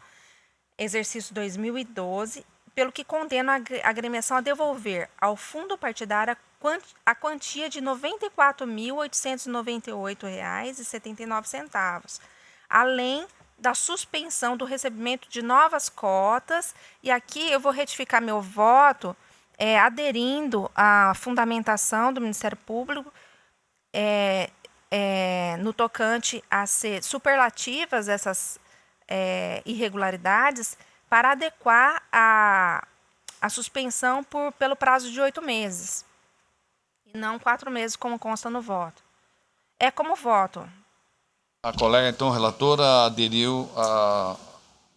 exercício 2012, pelo que condeno a agremiação a devolver ao fundo partidário a quantia de R$ 94.898,79, além da suspensão do recebimento de novas cotas. E aqui eu vou retificar meu voto, aderindo à fundamentação do Ministério Público no tocante a ser superlativas essas irregularidades, para adequar a suspensão pelo prazo de 8 meses, e não 4 meses, como consta no voto. É como voto. A colega, então, relatora, aderiu à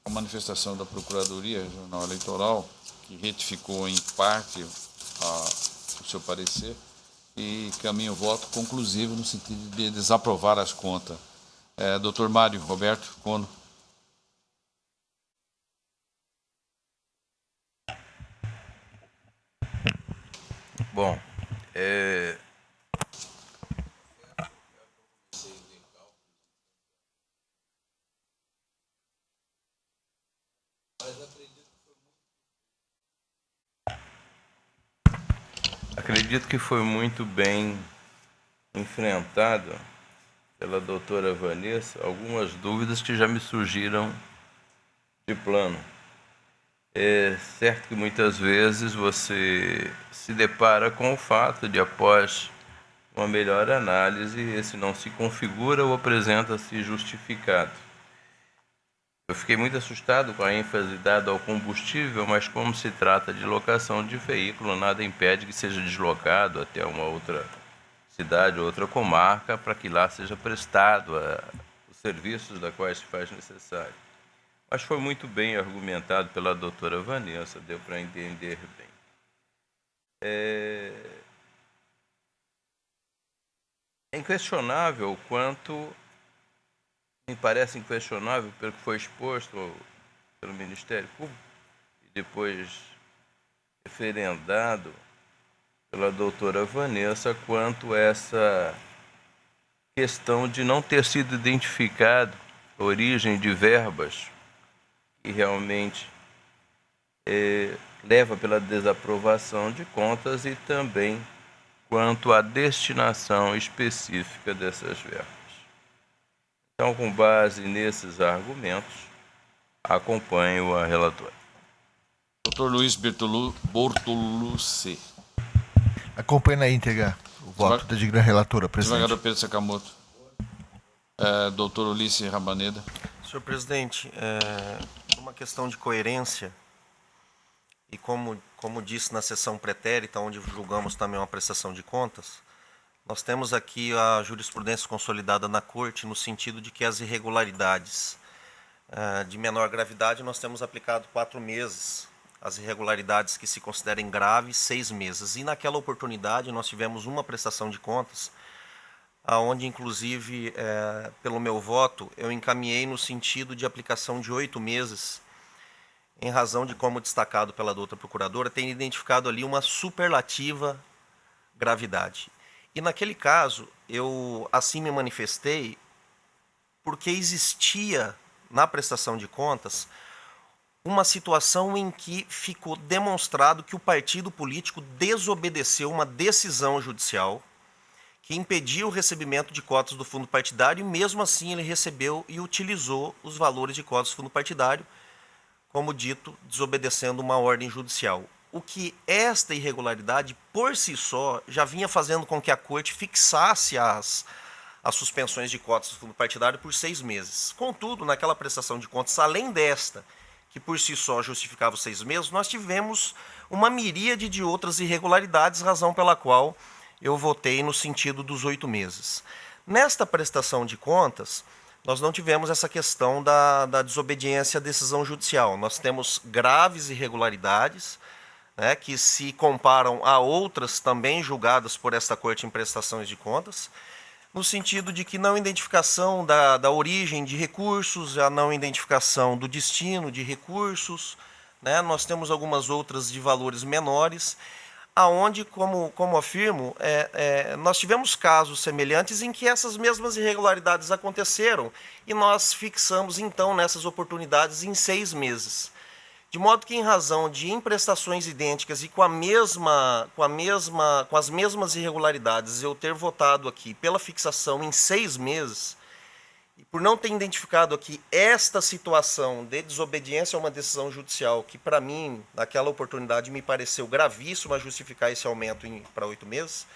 manifestação da Procuradoria Regional Eleitoral, que retificou em parte o seu parecer e caminha o voto conclusivo no sentido de desaprovar as contas. Dr. Mário Roberto Cono. Bom, acredito que foi muito bem enfrentado pela doutora Vanessa algumas dúvidas que já me surgiram de plano. É certo que muitas vezes você se depara com o fato de, após uma melhor análise, esse não se configura ou apresenta-se justificado. Eu fiquei muito assustado com a ênfase dada ao combustível, mas como se trata de locação de veículo, nada impede que seja deslocado até uma outra cidade, outra comarca, para que lá seja prestado os serviços da quais se faz necessário. Mas foi muito bem argumentado pela doutora Vanessa, deu para entender bem. É inquestionável quanto, me parece inquestionável pelo que foi exposto pelo Ministério Público e depois referendado pela doutora Vanessa, quanto essa questão de não ter sido identificado a origem de verbas que realmente leva pela desaprovação de contas e também quanto à destinação específica dessas verbas. Então, com base nesses argumentos, acompanho a relatora. Dr. Luiz Bortolucci. Acompanhe na íntegra o voto da digna relatora, presidente. Desembargador Pedro Sakamoto. Doutor Ulisses Rabaneda. Senhor presidente, uma questão de coerência, e como disse na sessão pretérita, onde julgamos também uma prestação de contas, nós temos aqui a jurisprudência consolidada na Corte no sentido de que as irregularidades de menor gravidade nós temos aplicado 4 meses, as irregularidades que se considerem graves, 6 meses. E naquela oportunidade nós tivemos uma prestação de contas, onde inclusive, pelo meu voto, eu encaminhei no sentido de aplicação de 8 meses, em razão de, como destacado pela doutora procuradora, tem identificado ali uma superlativa gravidade. E naquele caso, eu assim me manifestei porque existia na prestação de contas uma situação em que ficou demonstrado que o partido político desobedeceu uma decisão judicial que impedia o recebimento de cotas do fundo partidário e mesmo assim ele recebeu e utilizou os valores de cotas do fundo partidário, como dito, desobedecendo uma ordem judicial. O que esta irregularidade, por si só, já vinha fazendo com que a Corte fixasse as suspensões de cotas do fundo partidário por 6 meses. Contudo, naquela prestação de contas, além desta, que por si só justificava os 6 meses, nós tivemos uma miríade de outras irregularidades, razão pela qual eu votei no sentido dos 8 meses. Nesta prestação de contas, nós não tivemos essa questão da desobediência à decisão judicial. Nós temos graves irregularidades, né, que se comparam a outras também julgadas por esta Corte em prestações de contas, no sentido de que não identificação da origem de recursos, a não identificação do destino de recursos, né, nós temos algumas outras de valores menores, aonde, como afirmo, nós tivemos casos semelhantes em que essas mesmas irregularidades aconteceram e nós fixamos, então, nessas oportunidades em 6 meses. De modo que, em razão de emprestações idênticas e com as mesmas irregularidades, eu ter votado aqui pela fixação em 6 meses, e por não ter identificado aqui esta situação de desobediência a uma decisão judicial, que para mim, naquela oportunidade, me pareceu gravíssimo a justificar esse aumento para 8 meses,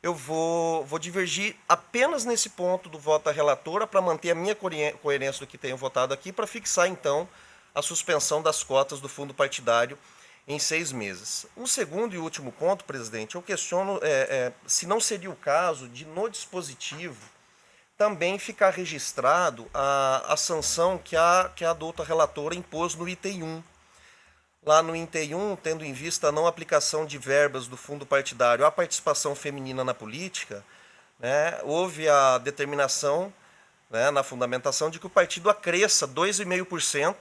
eu vou divergir apenas nesse ponto do voto da relatora para manter a minha coerência do que tenho votado aqui, para fixar, então, a suspensão das cotas do fundo partidário em 6 meses. Um segundo e último ponto, presidente, eu questiono se não seria o caso de, no dispositivo, também ficar registrado a sanção que a doutora relatora impôs no item 1. Lá no item 1, tendo em vista a não aplicação de verbas do fundo partidário à participação feminina na política, né, houve a determinação, né, na fundamentação de que o partido acresça 2,5%,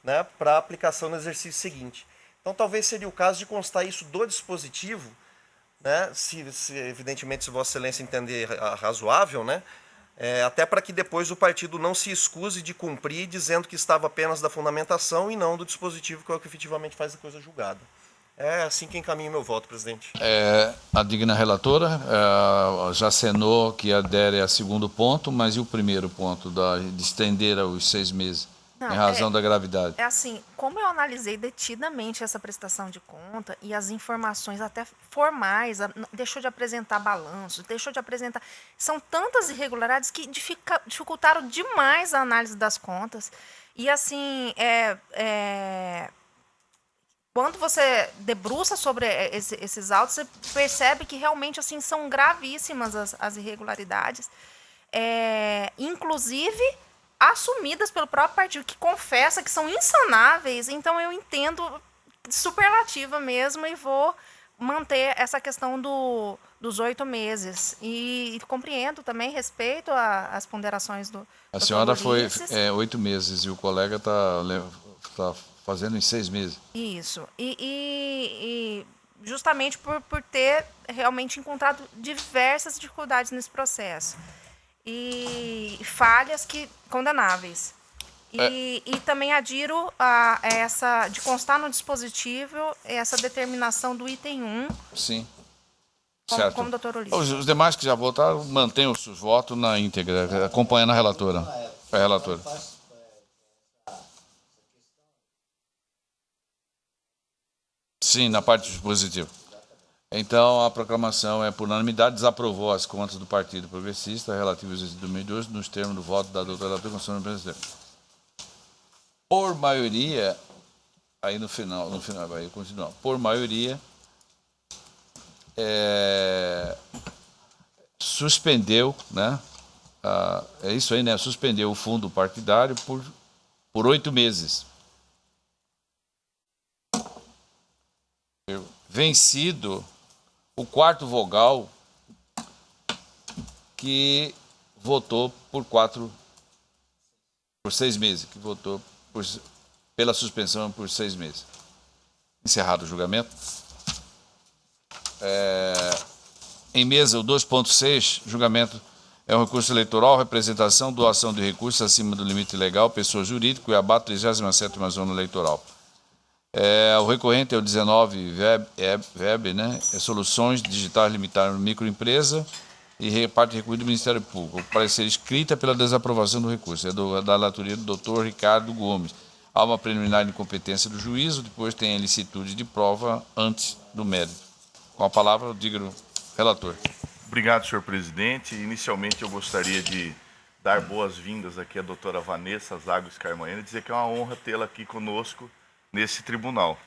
né, para a aplicação no exercício seguinte. Então, talvez seria o caso de constar isso do dispositivo, né, evidentemente, se Vossa Excelência entender razoável, né, até para que depois o partido não se escuse de cumprir, dizendo que estava apenas da fundamentação e não do dispositivo, que é o que efetivamente faz a coisa julgada. É assim que encaminho meu voto, presidente. A digna relatora já acenou que adere a segundo ponto, mas e o primeiro ponto, de estender aos 6 meses? Não, em razão da gravidade. É assim, como eu analisei detidamente essa prestação de conta e as informações até formais, deixou de apresentar balanço, deixou de apresentar... São tantas irregularidades que dificultaram demais a análise das contas. E assim, quando você debruça sobre esses autos, você percebe que realmente assim, são gravíssimas as irregularidades. Inclusive assumidas pelo próprio partido, que confessa que são insanáveis. Então, eu entendo superlativa mesmo e vou manter essa questão dos 8 meses. E compreendo também, respeito às ponderações do... A senhora foi 8 meses e o colega está fazendo em 6 meses. Isso. E justamente por ter realmente encontrado diversas dificuldades nesse processo. E falhas condenáveis. E também adiro a essa, de constar no dispositivo, essa determinação do item 1. Sim. Certo. Como doutor Ulisses. Os demais que já votaram, mantenham os seus votos na íntegra, acompanhando a relatora. A relatora. Sim, na parte dispositiva. Então, a proclamação é por unanimidade, desaprovou as contas do Partido Progressista relativas ao exercício 2012, nos termos do voto da doutora relatora Constituição do Presidente. Por maioria, aí no final vai continuar, por maioria, suspendeu, né? É isso aí, né? Suspendeu o fundo partidário por 8 meses. Vencido o quarto vogal que votou por 6 meses, que votou pela suspensão por 6 meses. Encerrado o julgamento. Em mesa, o 2.6, julgamento é um recurso eleitoral, representação, doação de recursos acima do limite legal, pessoa jurídica, Cuiabá, 37ª Zona Eleitoral. O recorrente é o 19 VEB, né? Soluções Digitais Limitadas Microempresa e reparte recurso do Ministério Público. O parecer escrita pela desaprovação do recurso. É da relatoria do doutor Ricardo Gomes. Há uma preliminar de incompetência do juízo, depois tem a ilicitude de prova antes do mérito. Com a palavra, o digno relator. Obrigado, senhor presidente. Inicialmente, eu gostaria de dar boas-vindas aqui à doutora Vanessa Zago Scarmanhani e dizer que é uma honra tê-la aqui conosco nesse tribunal.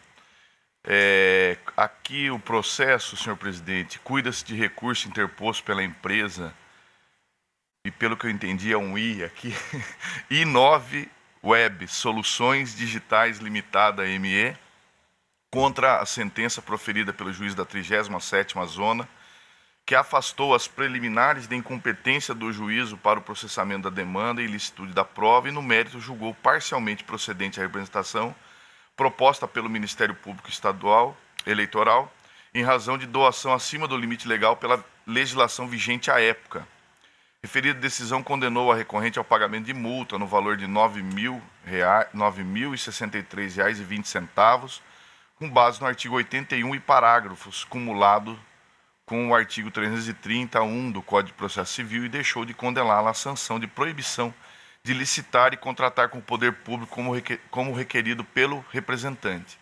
Aqui o processo, senhor presidente, cuida-se de recurso interposto pela empresa, e pelo que eu entendi é um I aqui, I9 Web Soluções Digitais Limitada ME, contra a sentença proferida pelo juiz da 37ª Zona, que afastou as preliminares de incompetência do juízo para o processamento da demanda e ilicitude da prova e, no mérito, julgou parcialmente procedente a representação proposta pelo Ministério Público Estadual Eleitoral em razão de doação acima do limite legal pela legislação vigente à época. Referida decisão condenou a recorrente ao pagamento de multa no valor de R$ 9.063,20, com base no artigo 81 e parágrafos, cumulado com o artigo 330.1 do Código de Processo Civil, e deixou de condená-la à sanção de proibição de licitar e contratar com o poder público como requerido pelo representante.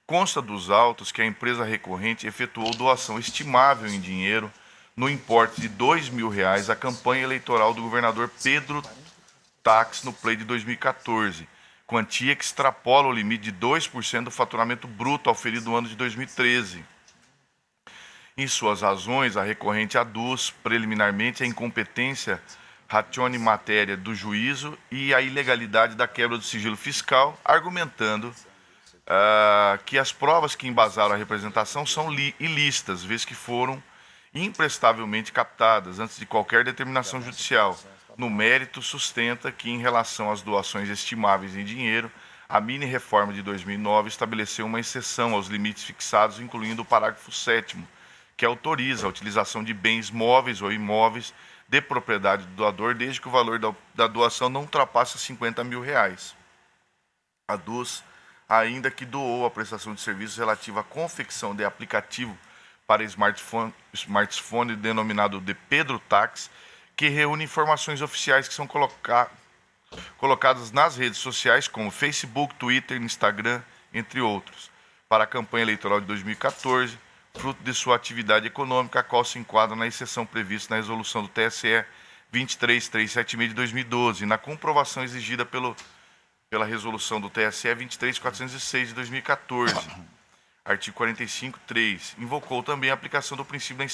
Consta dos autos que a empresa recorrente efetuou doação estimável em dinheiro no importe de R$ 2.000 à campanha eleitoral do governador Pedro Tax no pleito de 2014, quantia que extrapola o limite de 2% do faturamento bruto auferido no ano de 2013. Em suas razões, a recorrente aduz preliminarmente a incompetência ratione matéria do juízo e a ilegalidade da quebra do sigilo fiscal, argumentando que as provas que embasaram a representação são ilícitas, vez que foram imprestavelmente captadas antes de qualquer determinação judicial. No mérito, sustenta que, em relação às doações estimáveis em dinheiro, a mini-reforma de 2009 estabeleceu uma exceção aos limites fixados, incluindo o parágrafo 7º, que autoriza a utilização de bens móveis ou imóveis de propriedade do doador, desde que o valor da doação não ultrapasse R$ 50 mil. Aduz ainda que doou a prestação de serviços relativa à confecção de aplicativo para smartphone denominado de Pedro Tax, que reúne informações oficiais que são colocadas nas redes sociais, como Facebook, Twitter, Instagram, entre outros, para a campanha eleitoral de 2014, fruto de sua atividade econômica, a qual se enquadra na exceção prevista na resolução do TSE 23376 de 2012 e na comprovação exigida pela resolução do TSE 23406 de 2014. Artigo 45, 3. Invocou também a aplicação do princípio da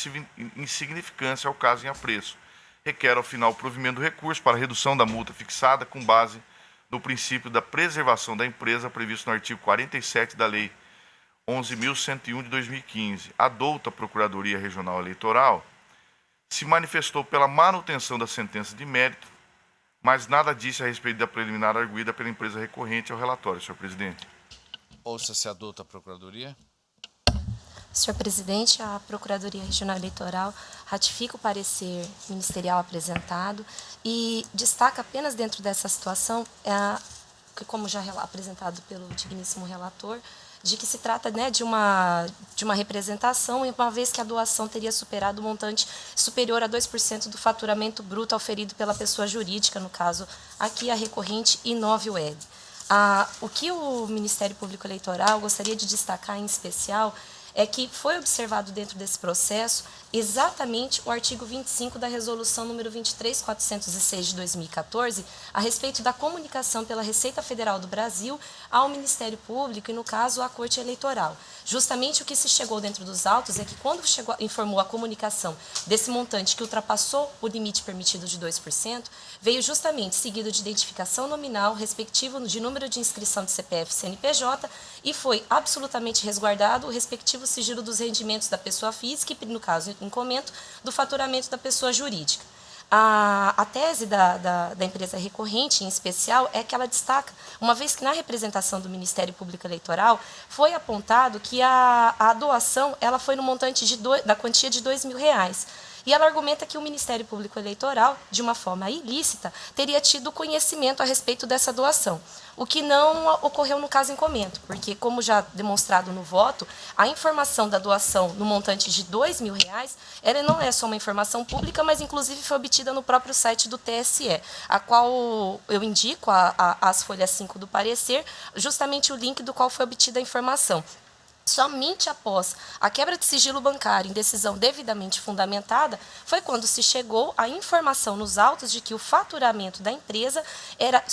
insignificância ao caso em apreço. Requer, ao final, o provimento do recurso para redução da multa fixada com base no princípio da preservação da empresa previsto no artigo 47 da Lei 11.101 de 2015. A douta Procuradoria Regional Eleitoral se manifestou pela manutenção da sentença de mérito, mas nada disse a respeito da preliminar arguida pela empresa recorrente ao relatório, senhor presidente. Ouça-se a douta Procuradoria. Senhor presidente, a Procuradoria Regional Eleitoral ratifica o parecer ministerial apresentado e destaca apenas dentro dessa situação que como já apresentado pelo digníssimo relator, de que se trata, né, de uma representação, uma vez que a doação teria superado um montante superior a 2% do faturamento bruto auferido pela pessoa jurídica, no caso aqui a recorrente Inovweb. O que o Ministério Público Eleitoral gostaria de destacar em especial é que foi observado dentro desse processo exatamente o artigo 25 da Resolução número 23406 de 2014, a respeito da comunicação pela Receita Federal do Brasil ao Ministério Público e, no caso, à Corte Eleitoral. Justamente o que se chegou dentro dos autos é que, quando informou a comunicação desse montante que ultrapassou o limite permitido de 2%, veio justamente seguido de identificação nominal, respectivo de número de inscrição de CPF e CNPJ, e foi absolutamente resguardado o respectivo sigilo dos rendimentos da pessoa física e, no caso, em comento, do faturamento da pessoa jurídica. A tese da empresa recorrente, em especial, é que ela destaca, uma vez que na representação do Ministério Público Eleitoral foi apontado que a doação ela foi no montante da quantia de R$2.000. E ela argumenta que o Ministério Público Eleitoral, de uma forma ilícita, teria tido conhecimento a respeito dessa doação, o que não ocorreu no caso em comento, porque, como já demonstrado no voto, a informação da doação no montante de R$2.000, ela não é só uma informação pública, mas inclusive foi obtida no próprio site do TSE, a qual eu indico, as folhas 5 do parecer, justamente o link do qual foi obtida a informação. Somente após a quebra de sigilo bancário em decisão devidamente fundamentada foi quando se chegou à informação nos autos de que o faturamento da empresa era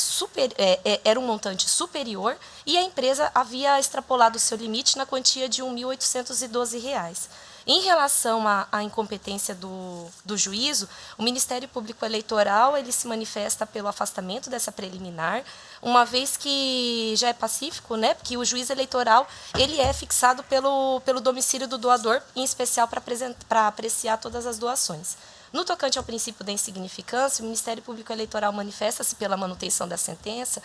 um montante superior e a empresa havia extrapolado o seu limite na quantia de R$1.812. Em relação à incompetência do juízo, o Ministério Público Eleitoral ele se manifesta pelo afastamento dessa preliminar, uma vez que já é pacífico, né, porque o juiz eleitoral ele é fixado pelo domicílio do doador, em especial para apreciar todas as doações. No tocante ao princípio da insignificância, o Ministério Público Eleitoral manifesta-se pela manutenção da sentença,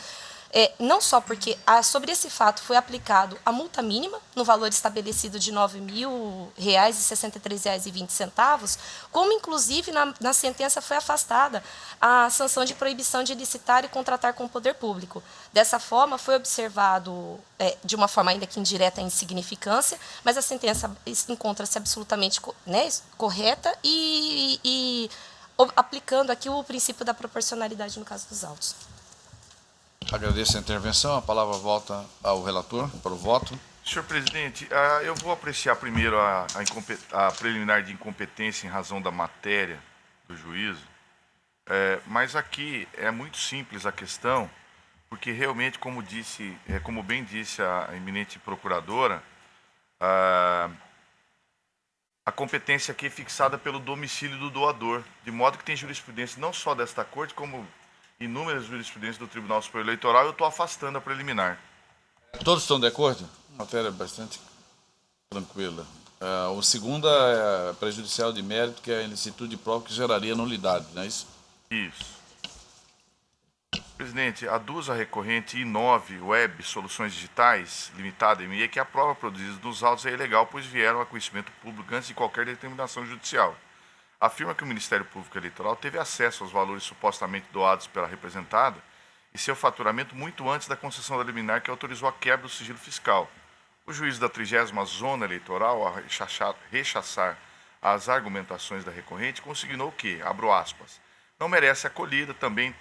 não só porque sobre esse fato foi aplicado a multa mínima, no valor estabelecido de R$ 9.063,20, como inclusive na sentença foi afastada a sanção de proibição de licitar e contratar com o poder público. Dessa forma, foi observado, de uma forma ainda que indireta, a insignificância, mas a sentença encontra-se absolutamente, né, correta e aplicando aqui o princípio da proporcionalidade no caso dos autos. Agradeço a intervenção. A palavra volta ao relator para o voto. Senhor presidente, eu vou apreciar primeiro a preliminar de incompetência em razão da matéria do juízo, mas aqui é muito simples a questão, porque realmente, como bem disse a eminente procuradora, a competência aqui é fixada pelo domicílio do doador, de modo que tem jurisprudência não só desta corte, como inúmeras jurisprudências do Tribunal Superior Eleitoral, eu estou afastando a preliminar. Todos estão de acordo? Matéria bastante tranquila. O segundo é prejudicial de mérito, que é a ilicitude de prova que geraria nulidade, não é isso? Isso. Presidente, aduzo a recorrente Inovweb Soluções Digitais, Limitada, ME, que a prova produzida nos autos é ilegal, pois vieram a conhecimento público antes de qualquer determinação judicial. Afirma que o Ministério Público Eleitoral teve acesso aos valores supostamente doados pela representada e seu faturamento muito antes da concessão da liminar que autorizou a quebra do sigilo fiscal. O juiz da 30ª Zona Eleitoral, ao rechaçar as argumentações da recorrente, consignou que, abro aspas, não merece acolhida também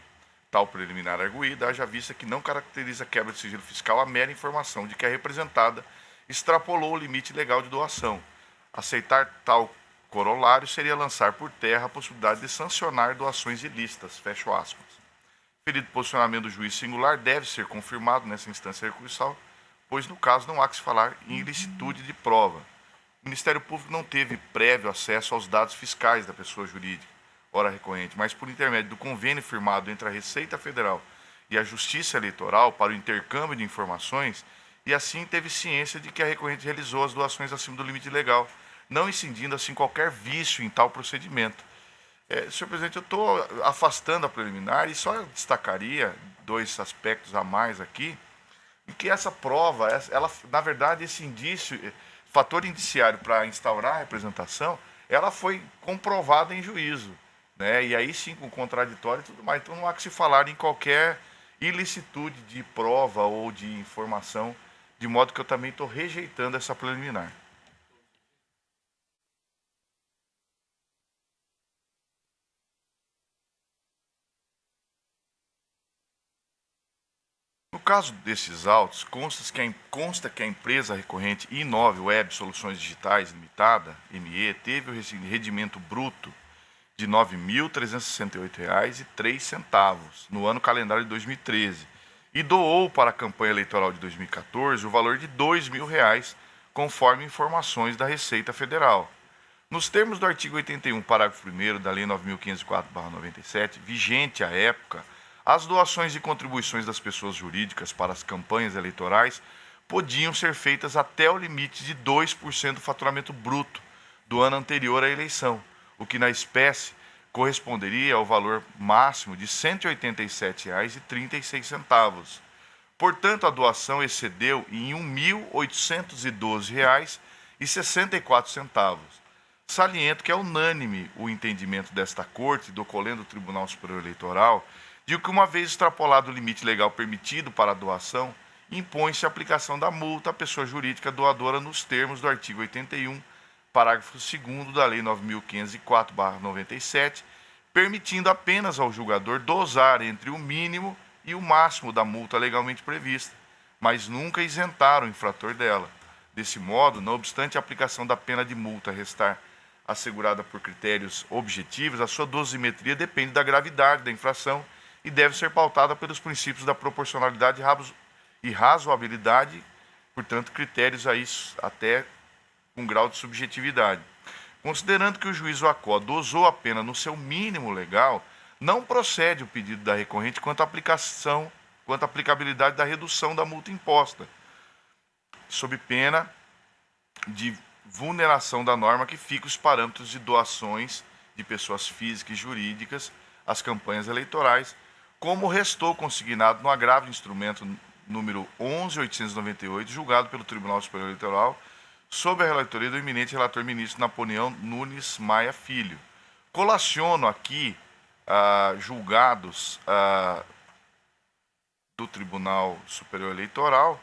tal preliminar arguída, haja vista que não caracteriza a quebra de sigilo fiscal a mera informação de que a representada extrapolou o limite legal de doação. Aceitar tal corolário seria lançar por terra a possibilidade de sancionar doações ilícitas, fecho aspas. Referido posicionamento do juiz singular deve ser confirmado nessa instância recursal, pois no caso não há que se falar em ilicitude de prova. O Ministério Público não teve prévio acesso aos dados fiscais da pessoa jurídica, ora recorrente, mas por intermédio do convênio firmado entre a Receita Federal e a Justiça Eleitoral para o intercâmbio de informações, e assim teve ciência de que a recorrente realizou as doações acima do limite legal, não incidindo assim qualquer vício em tal procedimento. Senhor presidente, eu estou afastando a preliminar e só destacaria dois aspectos a mais aqui, e que essa prova, ela, na verdade, esse indício, fator indiciário para instaurar a representação, ela foi comprovada em juízo, né? E aí sim com contraditório e tudo mais, então não há que se falar em qualquer ilicitude de prova ou de informação, de modo que eu também estou rejeitando essa preliminar. No caso desses autos, consta que a empresa recorrente Inove Web Soluções Digitais Limitada, ME, teve o rendimento bruto de R$ 9.368,03 no ano calendário de 2013 e doou para a campanha eleitoral de 2014 o valor de R$ 2.000, conforme informações da Receita Federal. Nos termos do artigo 81, parágrafo 1º da Lei 9.504/97, vigente à época, as doações e contribuições das pessoas jurídicas para as campanhas eleitorais podiam ser feitas até o limite de 2% do faturamento bruto do ano anterior à eleição, o que na espécie corresponderia ao valor máximo de R$ 187,36. Portanto, a doação excedeu em R$ 1.812,64. Saliento que é unânime o entendimento desta Corte, do Colégio do Tribunal Superior Eleitoral, de que, uma vez extrapolado o limite legal permitido para a doação, impõe-se a aplicação da multa à pessoa jurídica doadora nos termos do artigo 81, parágrafo 2º da Lei 9.504/97, permitindo apenas ao julgador dosar entre o mínimo e o máximo da multa legalmente prevista, mas nunca isentar o infrator dela. Desse modo, não obstante a aplicação da pena de multa restar assegurada por critérios objetivos, a sua dosimetria depende da gravidade da infração e deve ser pautada pelos princípios da proporcionalidade e razoabilidade, portanto, critérios aí até com grau de subjetividade. Considerando que o juiz Acó dosou a pena no seu mínimo legal, não procede o pedido da recorrente quanto à aplicabilidade da redução da multa imposta, sob pena de vulneração da norma que fica os parâmetros de doações de pessoas físicas e jurídicas às campanhas eleitorais, como restou consignado no agravo de instrumento número 11.898, julgado pelo Tribunal Superior Eleitoral, sob a relatoria do eminente relator ministro Napoleão Nunes Maia Filho. Colaciono aqui julgados do Tribunal Superior Eleitoral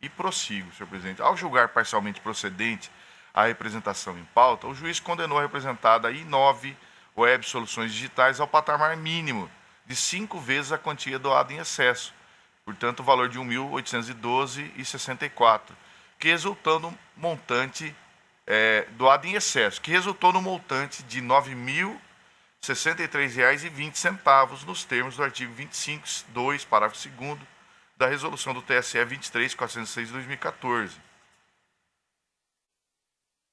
e prossigo, senhor presidente. Ao julgar parcialmente procedente a representação em pauta, o juiz condenou a representada Inove Web Soluções Digitais ao patamar mínimo de 5 vezes a quantia doada em excesso, portanto, o valor de R$ 1.812,64, que resultou no montante doado em excesso, que resultou no montante de R$ 9.063,20, nos termos do artigo 25(2), parágrafo 2º, da resolução do TSE 23.406 de 2014.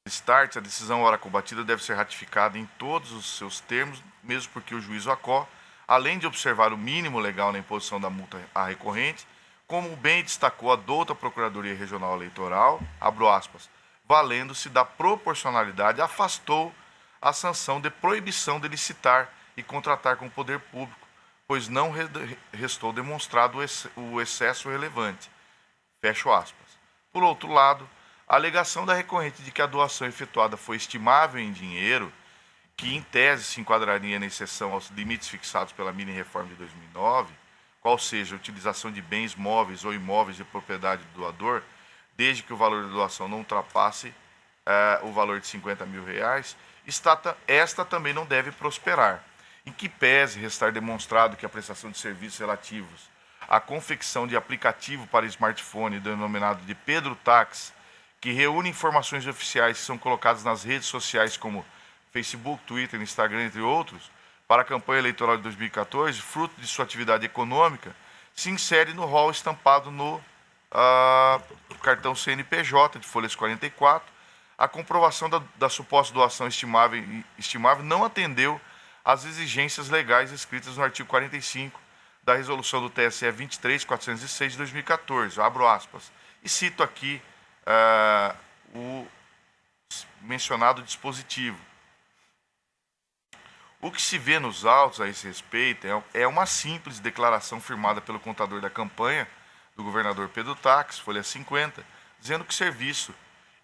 Start, a decisão ora combatida deve ser ratificada em todos os seus termos, mesmo porque o juiz Acó, além de observar o mínimo legal na imposição da multa à recorrente, como bem destacou a douta Procuradoria Regional Eleitoral, abro aspas, valendo-se da proporcionalidade, afastou a sanção de proibição de licitar e contratar com o poder público, pois não restou demonstrado o excesso relevante. Fecho aspas. Por outro lado, a alegação da recorrente de que a doação efetuada foi estimável em dinheiro, que em tese se enquadraria na exceção aos limites fixados pela mini-reforma de 2009, qual seja a utilização de bens móveis ou imóveis de propriedade do doador, desde que o valor da doação não ultrapasse o valor de R$ 50 mil, esta também não deve prosperar. Em que pese restar demonstrado que a prestação de serviços relativos à confecção de aplicativo para smartphone denominado de Pedro Tax, que reúne informações oficiais que são colocadas nas redes sociais como Facebook, Twitter, Instagram, entre outros, para a campanha eleitoral de 2014, fruto de sua atividade econômica, se insere no rol estampado no cartão CNPJ de folhas 44. A comprovação da suposta doação estimável não atendeu às exigências legais escritas no artigo 45 da resolução do TSE 23.406 de 2014, abro aspas, e cito aqui o mencionado dispositivo. O que se vê nos autos a esse respeito é uma simples declaração firmada pelo contador da campanha do governador Pedro Tax, folha 50, dizendo que o serviço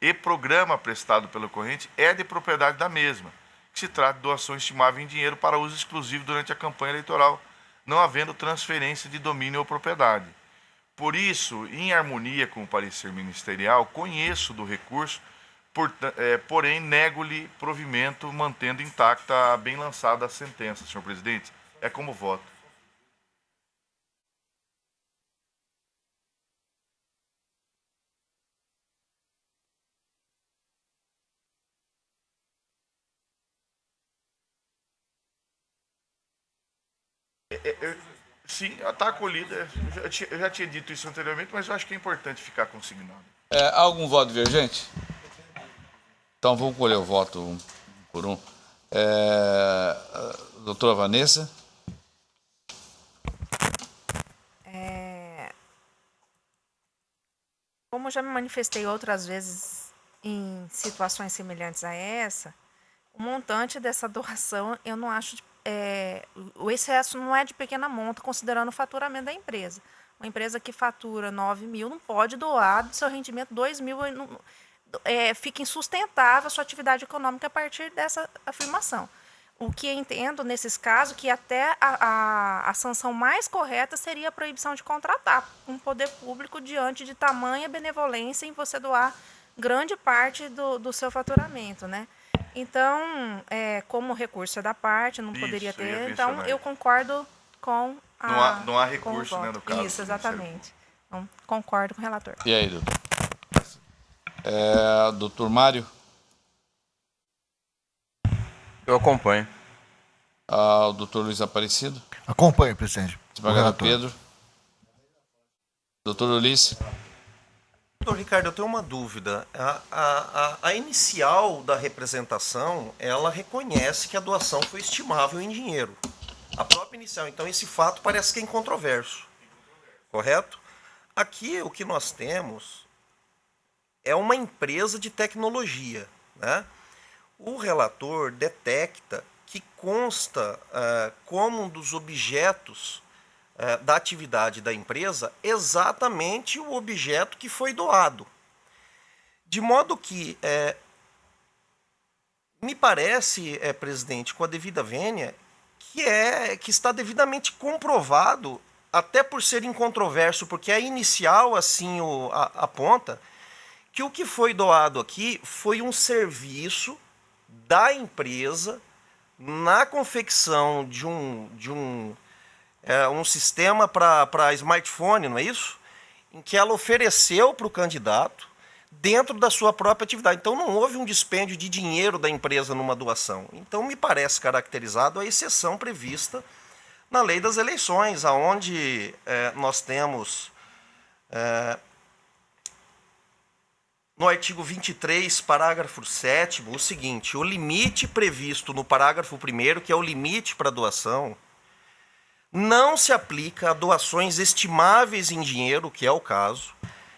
e programa prestado pelo corrente é de propriedade da mesma, que se trata de doação estimável em dinheiro para uso exclusivo durante a campanha eleitoral não havendo transferência de domínio ou propriedade. Por isso, em harmonia com o parecer ministerial, conheço do recurso, porém nego-lhe provimento, mantendo intacta a bem lançada a sentença, senhor presidente. É como voto. Sim, está acolhida. Eu já tinha dito isso anteriormente, mas eu acho que é importante ficar consignado. Há algum voto divergente? Então vamos colher o voto um por um. Doutora Vanessa? Como eu já me manifestei outras vezes em situações semelhantes a essa, o montante dessa doação eu não acho... o excesso não é de pequena monta, considerando o faturamento da empresa. Uma empresa que fatura 9 mil não pode doar do seu rendimento 2 mil, fica insustentável a sua atividade econômica a partir dessa afirmação. O que eu entendo nesses casos, que até a sanção mais correta seria a proibição de contratar um poder público diante de tamanha benevolência em você doar grande parte do seu faturamento, né? Então, como o recurso é da parte, não poderia ter, então eu concordo com a... Não há recurso, né, no caso. Isso, exatamente. Então, concordo com o relator. E aí, doutor? Doutor Mário? Eu acompanho. O doutor Luiz Aparecido? Acompanho, presidente. Desembargador Pedro? Doutor Ulisses? Doutor Ricardo, eu tenho uma dúvida. A inicial da representação, ela reconhece que a doação foi estimável em dinheiro. A própria inicial. Então, esse fato parece que é incontroverso. Correto? Aqui, o que nós temos é uma empresa de tecnologia, né? O relator detecta que consta como um dos objetos da atividade da empresa exatamente o objeto que foi doado. De modo que, me parece, presidente, com a devida vênia, que está devidamente comprovado, até por ser incontroverso, porque a inicial assim aponta, que o que foi doado aqui foi um serviço da empresa na confecção de um sistema para smartphone, não é isso? Em que ela ofereceu para o candidato dentro da sua própria atividade. Então não houve um dispêndio de dinheiro da empresa numa doação. Então me parece caracterizado a exceção prevista na lei das eleições, onde nós temos... no artigo 23, parágrafo 7º, o seguinte: o limite previsto no parágrafo 1º, que é o limite para doação, não se aplica a doações estimáveis em dinheiro, que é o caso,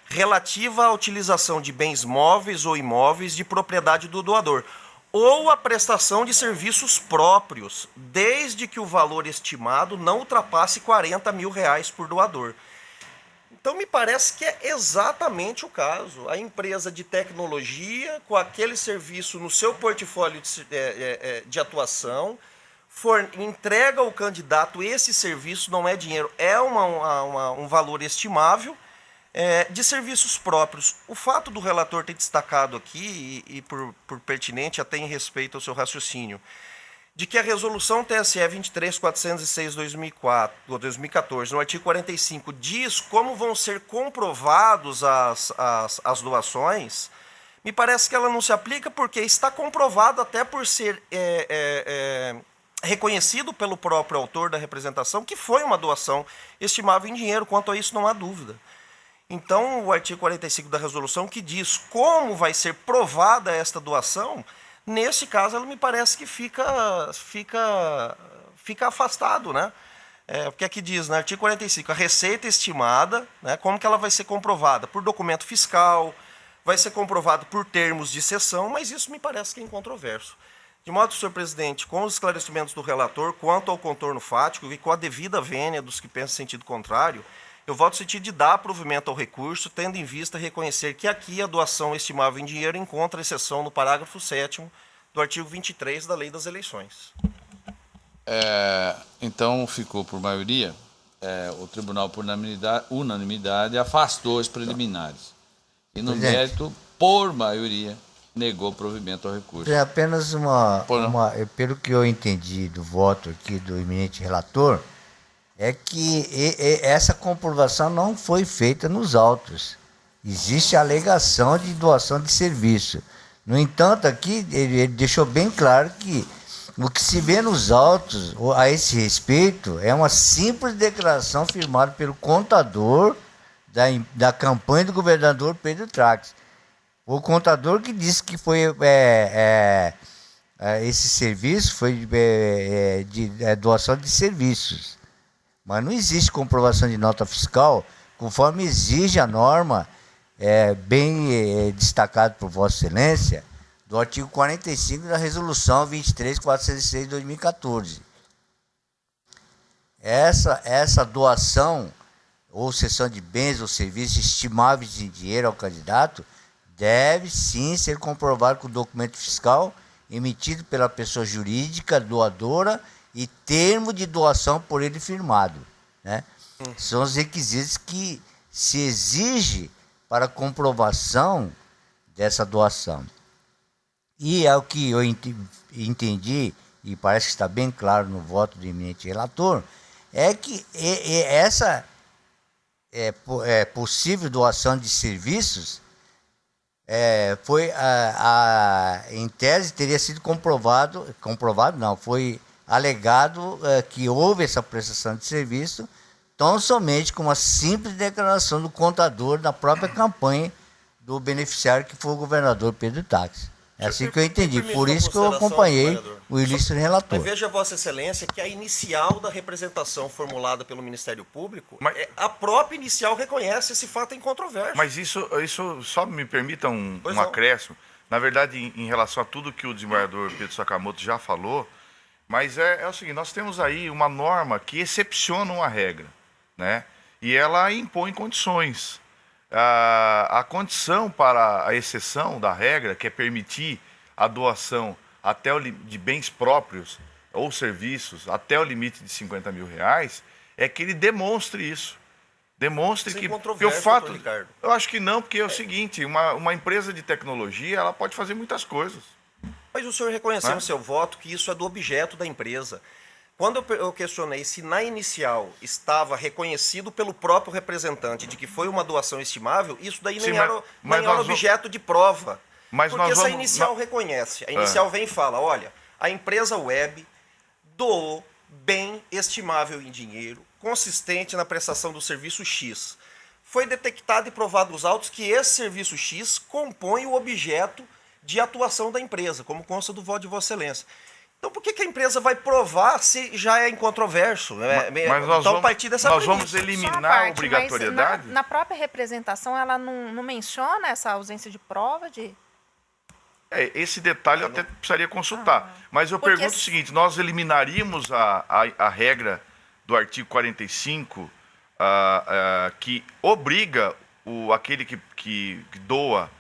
relativa à utilização de bens móveis ou imóveis de propriedade do doador, ou a prestação de serviços próprios, desde que o valor estimado não ultrapasse R$40 mil por doador. Então, me parece que é exatamente o caso. A empresa de tecnologia, com aquele serviço no seu portfólio de atuação, entrega ao candidato esse serviço, não é dinheiro, é um valor estimável de serviços próprios. O fato do relator ter destacado aqui, e por pertinente até em respeito ao seu raciocínio, de que a resolução TSE 23.406/2014, no artigo 45, diz como vão ser comprovados as doações, me parece que ela não se aplica porque está comprovado até por ser reconhecido pelo próprio autor da representação que foi uma doação estimável em dinheiro. Quanto a isso não há dúvida. Então, o artigo 45 da resolução, que diz como vai ser provada esta doação, nesse caso, ela me parece que fica afastado, né? Porque aqui diz, no artigo 45, a receita estimada, né, como que ela vai ser comprovada? Por documento fiscal, vai ser comprovado por termos de cessão, mas isso me parece que é incontroverso. De modo, senhor presidente, com os esclarecimentos do relator quanto ao contorno fático e com a devida vênia dos que pensam em sentido contrário, eu voto no sentido de dar provimento ao recurso, tendo em vista reconhecer que aqui a doação estimável em dinheiro encontra exceção no parágrafo 7º do artigo 23 da Lei das Eleições. Então ficou por maioria, o tribunal por unanimidade afastou as preliminares. E no mérito, por maioria, negou provimento ao recurso. É apenas pelo que eu entendi do voto aqui do eminente relator, é que essa comprovação não foi feita nos autos. Existe a alegação de doação de serviço. No entanto, aqui ele deixou bem claro que o que se vê nos autos a esse respeito é uma simples declaração firmada pelo contador da campanha do governador Pedro Trax. O contador que disse que foi esse serviço foi de doação de serviços. Mas não existe comprovação de nota fiscal, conforme exige a norma, bem destacado por Vossa Excelência, do artigo 45 da Resolução 23.406 de 2014. Essa doação ou cessão de bens ou serviços estimáveis em dinheiro ao candidato deve sim ser comprovado com documento fiscal emitido pela pessoa jurídica doadora e termo de doação por ele firmado, né? São os requisitos que se exige para comprovação dessa doação. E é o que eu entendi, e parece que está bem claro no voto do eminente relator, é que essa possível doação de serviços foi, em tese, teria sido comprovado não, foi alegado que houve essa prestação de serviço tão somente com uma simples declaração do contador da própria campanha do beneficiário, que foi o governador Pedro Trax. É assim que eu entendi, por isso que eu acompanhei o ilícito relator. Mas veja, Vossa Excelência, que a inicial da representação formulada pelo Ministério Público, a própria inicial reconhece esse fato incontroverso. Mas isso só me permita um acréscimo. Na verdade, em relação a tudo que o desembargador Pedro Sakamoto já falou, mas é o seguinte, nós temos aí uma norma que excepciona uma regra, né? E ela impõe condições. A condição para a exceção da regra, que é permitir a doação de bens próprios ou serviços até o limite de R$50 mil, é que ele demonstre isso. Demonstre que o fato... Ricardo. Eu acho que não, porque é o seguinte, uma empresa de tecnologia, ela pode fazer muitas coisas. Mas o senhor reconheceu no seu voto que isso é do objeto da empresa. Quando eu questionei se na inicial estava reconhecido pelo próprio representante de que foi uma doação estimável, isso daí nem era objeto de prova. Porque se a inicial reconhece, a inicial vem e fala, olha, a empresa web doou bem estimável em dinheiro, consistente na prestação do serviço X. Foi detectado e provado os autos que esse serviço X compõe o objeto de atuação da empresa, como consta do voto de Vossa Excelência. Então, por que a empresa vai provar se já é incontroverso? Então, a partir dessa nós vamos eliminar a obrigatoriedade? Na própria representação, ela não menciona essa ausência de prova de... Esse detalhe eu até precisaria consultar. Mas eu pergunto o seguinte, nós eliminaríamos a regra do artigo 45, que obriga aquele que doa,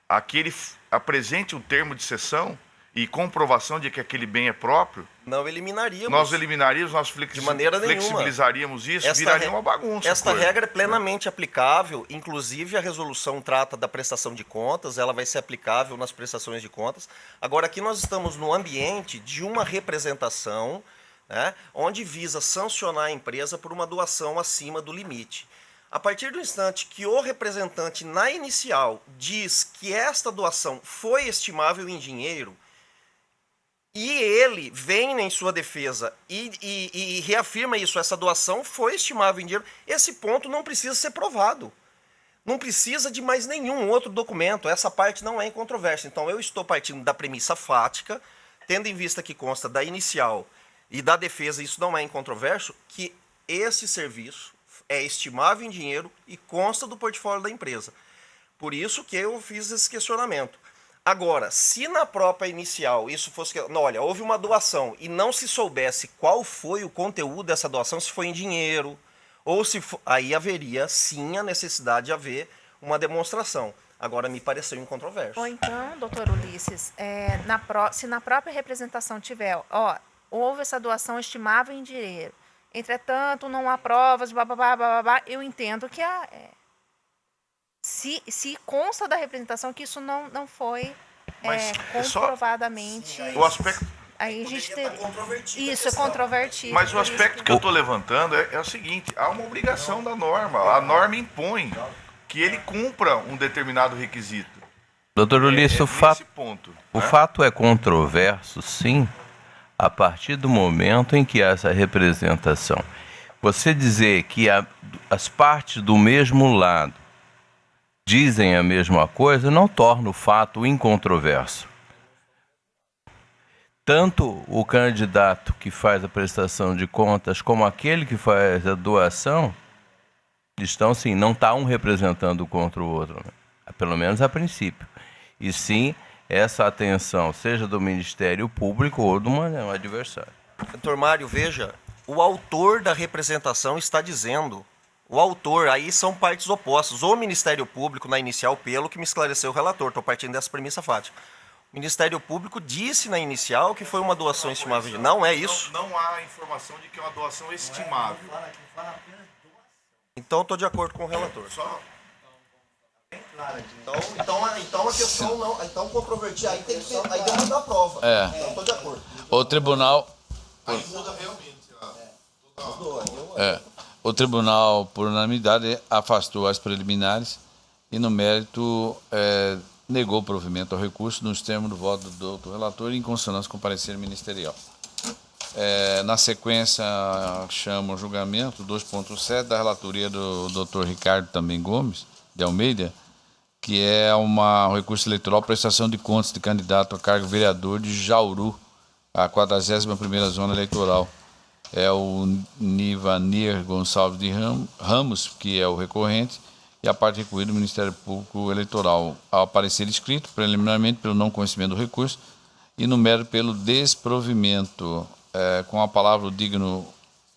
aquele apresente um termo de cessão e comprovação de que aquele bem é próprio? Não eliminaríamos. Nós eliminaríamos, nós de maneira flexibilizaríamos isso, viraria uma bagunça. Esta regra é plenamente aplicável, inclusive a resolução trata da prestação de contas, ela vai ser aplicável nas prestações de contas. Agora, aqui nós estamos no ambiente de uma representação, né, onde visa sancionar a empresa por uma doação acima do limite. A partir do instante que o representante, na inicial, diz que esta doação foi estimável em dinheiro, e ele vem em sua defesa e reafirma isso, essa doação foi estimável em dinheiro, esse ponto não precisa ser provado. Não precisa de mais nenhum outro documento, essa parte não é incontroversa. Então eu estou partindo da premissa fática, tendo em vista que consta da inicial e da defesa, isso não é incontroverso, que esse serviço é estimável em dinheiro e consta do portfólio da empresa. Por isso que eu fiz esse questionamento. Agora, se na própria inicial isso fosse... Não, olha, houve uma doação e não se soubesse qual foi o conteúdo dessa doação, se foi em dinheiro, ou se for, aí haveria sim a necessidade de haver uma demonstração. Agora, me pareceu incontroverso. Ou então, doutor Ulisses, se na própria representação tiver, houve essa doação estimável em dinheiro. Entretanto, não há provas, eu entendo que se consta da representação que isso não foi comprovadamente... O aspecto... Aí a gente isso é controvertido. Mas o aspecto que eu estou levantando é o seguinte: há uma obrigação da norma. A norma impõe que ele cumpra um determinado requisito. Doutor Ulisses, o fato é controverso, sim, a partir do momento em que há essa representação. Você dizer que as partes do mesmo lado dizem a mesma coisa não torna o fato incontroverso. Tanto o candidato que faz a prestação de contas como aquele que faz a doação estão, sim, não está um representando contra o outro, né? Pelo menos a princípio. E sim, essa atenção, seja do Ministério Público ou de um adversário. Doutor Mário, veja, o autor da representação está dizendo, o autor, aí são partes opostas. O Ministério Público, na inicial, pelo que me esclareceu o relator, estou partindo dessa premissa fática. O Ministério Público disse na inicial que foi uma doação estimável. Não é isso? Não há informação de que é uma doação estimável. Então, estou de acordo com o relator. Então a questão não... Então, controvertir, aí tem que ter... Aí dentro da prova. Então, estou de acordo. O tribunal... Aí muda realmente. O tribunal, por unanimidade, afastou as preliminares e, no mérito... negou o provimento ao recurso nos termos do voto do doutor relator em consonância com o parecer ministerial. Na sequência, chama o julgamento 2.7 da relatoria do doutor Ricardo também Gomes de Almeida, que é um recurso eleitoral prestação de contas de candidato a cargo vereador de Jauru, a 41ª zona eleitoral. É o Nivanir Gonçalves de Ramos, que é o recorrente, e a parte recorrida do Ministério Público Eleitoral, ao parecer escrito, preliminarmente pelo não conhecimento do recurso e no mérito pelo desprovimento. Com a palavra o digno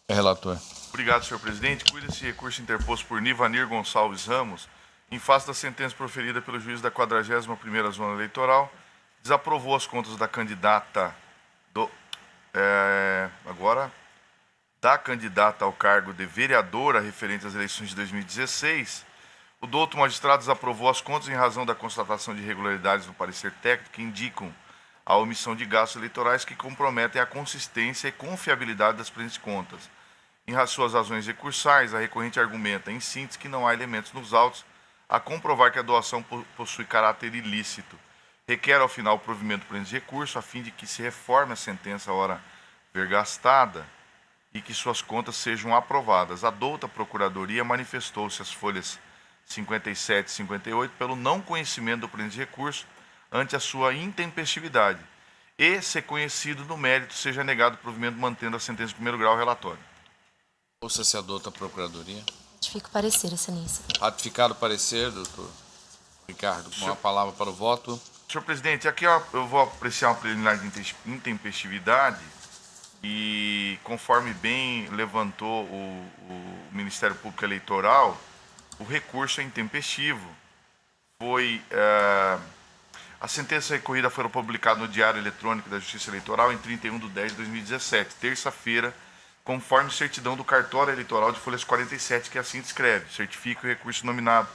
relator. Obrigado, senhor presidente. Cuida esse recurso interposto por Nivanir Gonçalves Ramos, em face da sentença proferida pelo juiz da 41ª Zona Eleitoral, desaprovou as contas da candidata ao cargo de vereadora referente às eleições de 2016. O douto magistrado desaprovou as contas em razão da constatação de irregularidades no parecer técnico que indicam a omissão de gastos eleitorais que comprometem a consistência e confiabilidade das presentes contas. Em suas razões recursais, a recorrente argumenta, em síntese, que não há elementos nos autos a comprovar que a doação possui caráter ilícito. Requer, ao final, o provimento do presente recurso, a fim de que se reforme a sentença ora vergastada e que suas contas sejam aprovadas. A douta Procuradoria manifestou-se às folhas 57 e 58 pelo não conhecimento do presente recurso ante a sua intempestividade e, se conhecido no mérito, seja negado o provimento mantendo a sentença de primeiro grau relatório. Ouça-se a douta Procuradoria. Ratifico o parecer, excelência. Ratificado o parecer, doutor Ricardo, com a palavra para o voto. Senhor presidente, aqui eu vou apreciar uma preliminar de intempestividade e, conforme bem levantou o Ministério Público Eleitoral, o recurso é intempestivo. A sentença recorrida foi publicada no Diário Eletrônico da Justiça Eleitoral em 31/10/2017, terça-feira, conforme certidão do cartório eleitoral de folhas 47, que assim descreve: certifica o recurso nominado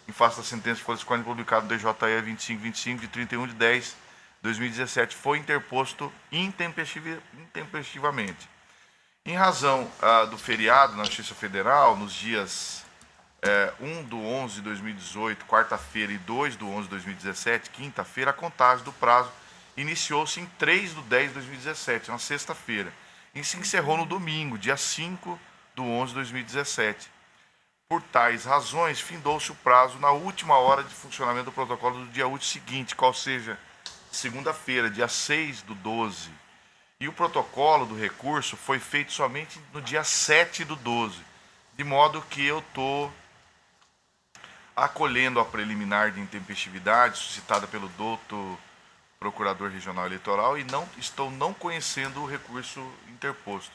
em face da sentença de folhas 40 publicado no DJE 2525 de 31/10/2017 foi interposto intempestivamente. Em razão do feriado na Justiça Federal, nos dias 1/11/2018, quarta-feira, e 2/11/2017, quinta-feira, a contagem do prazo iniciou-se em 3/10/2017, uma sexta-feira, e se encerrou no domingo, dia 5/11/2017. Por tais razões, findou-se o prazo na última hora de funcionamento do protocolo do dia útil seguinte, qual seja segunda-feira, dia 6/12. E o protocolo do recurso foi feito somente no dia 7/12, de modo que eu estou acolhendo a preliminar de intempestividade suscitada pelo douto Procurador Regional Eleitoral e estou não conhecendo o recurso interposto.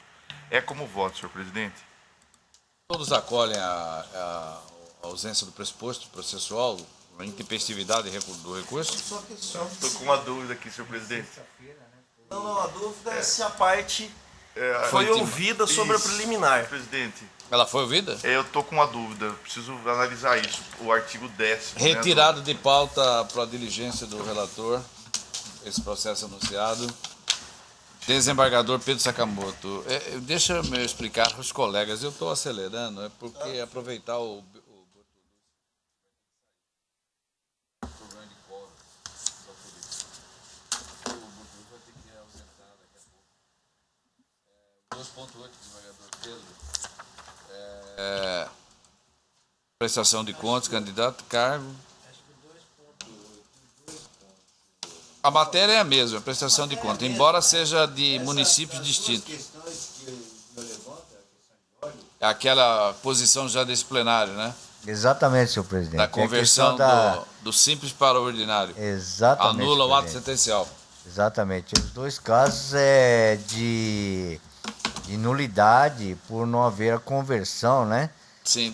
É como voto, senhor presidente. Todos acolhem a ausência do pressuposto processual, a intempestividade do recurso? Estou com uma dúvida aqui, senhor presidente. Não, a dúvida é se a parte foi ouvida sobre a preliminar. Presidente. Ela foi ouvida? Eu estou com uma dúvida, eu preciso analisar isso. O artigo 10º. Retirado de pauta para a diligência do relator, esse processo anunciado. Desembargador Pedro Sakamoto. Deixa eu explicar para os colegas, eu estou acelerando, é porque aproveitar o prestação de contas, candidato, cargo. A matéria é a mesma, a prestação de contas, embora seja de municípios distintos. É aquela posição já desse plenário, né? Exatamente, senhor presidente. Da conversão do simples para o ordinário. Exatamente. Anula o ato sentencial. Exatamente. Os dois casos é de nulidade por não haver a conversão, né? Sim.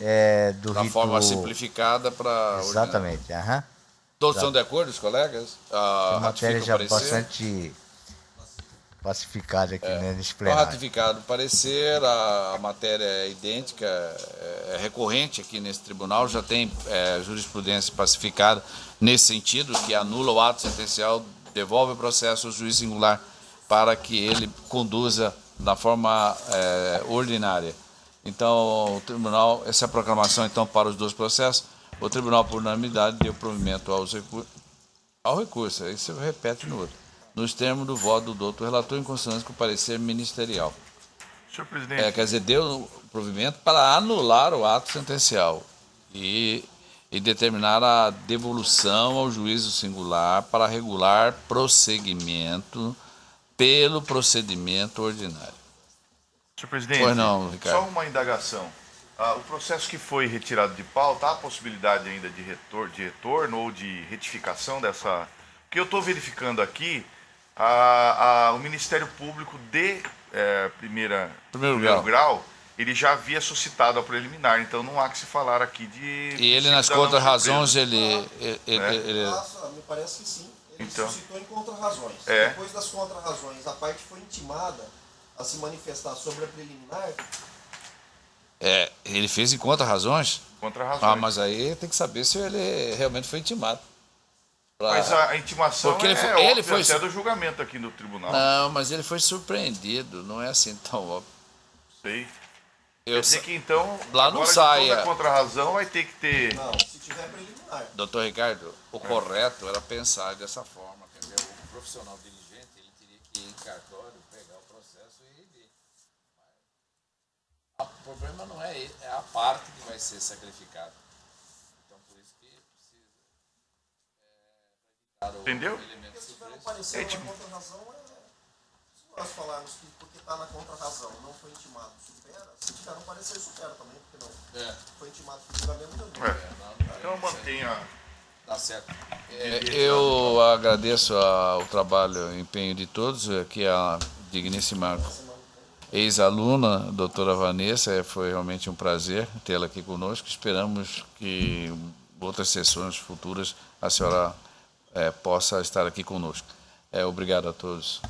Do da rito... forma simplificada para exatamente. Aham. Todos estão de acordo, os colegas? A matéria já bastante pacificada aqui, né, nesse plenário. Ratificado o parecer, a matéria é idêntica, é recorrente aqui nesse tribunal, já tem jurisprudência pacificada nesse sentido, que anula o ato sentencial, devolve o processo ao juiz singular para que ele conduza da forma ordinária. Então, o tribunal, essa é a proclamação então para os dois processos. O tribunal, por unanimidade, deu provimento ao recurso, isso se repete no outro, nos termos do voto do doutor relator em consonância com o parecer ministerial. Senhor presidente. Quer dizer, deu provimento para anular o ato sentencial e determinar a devolução ao juízo singular para regular prosseguimento pelo procedimento ordinário. Senhor presidente, pois não, Ricardo. Só uma indagação. O processo que foi retirado de pauta, há a possibilidade ainda de retorno ou de retificação dessa... Porque eu estou verificando aqui, o Ministério Público de primeiro grau, ele já havia suscitado a preliminar, então não há que se falar aqui de... E ele, nas contra-razões, ele... Me parece que sim. Ele suscitou em contra-razões. Depois das contra-razões, a parte foi intimada a se manifestar sobre a preliminar... ele fez em contra-razões? Contra-razões. Mas aí tem que saber se ele realmente foi intimado. Mas a intimação porque ele foi até do julgamento aqui no tribunal. Não, mas ele foi surpreendido, não é assim tão óbvio. Sei. Quer dizer que então, lá não sai. Toda contra-razão vai ter que ter... Não, se tiver preliminar. Doutor Ricardo, o correto era pensar dessa forma, entendeu? O profissional diligente, ele teria que ir em cartório, pegar o processo e ver. O problema não é ele, é a parte que vai ser sacrificada. Então, por isso que precisa evitar o elemento se tiver um parecer na contra-razão, se nós falarmos que porque está na contra-razão não foi intimado, supera, se tiver um parecer, supera também, porque não foi intimado por julgamento também. Então eu mantenho a... Tá certo. Eu agradeço o trabalho e empenho de todos, aqui a digníssima ex-aluna, doutora Vanessa, foi realmente um prazer tê-la aqui conosco. Esperamos que outras sessões futuras a senhora possa estar aqui conosco. Obrigado a todos.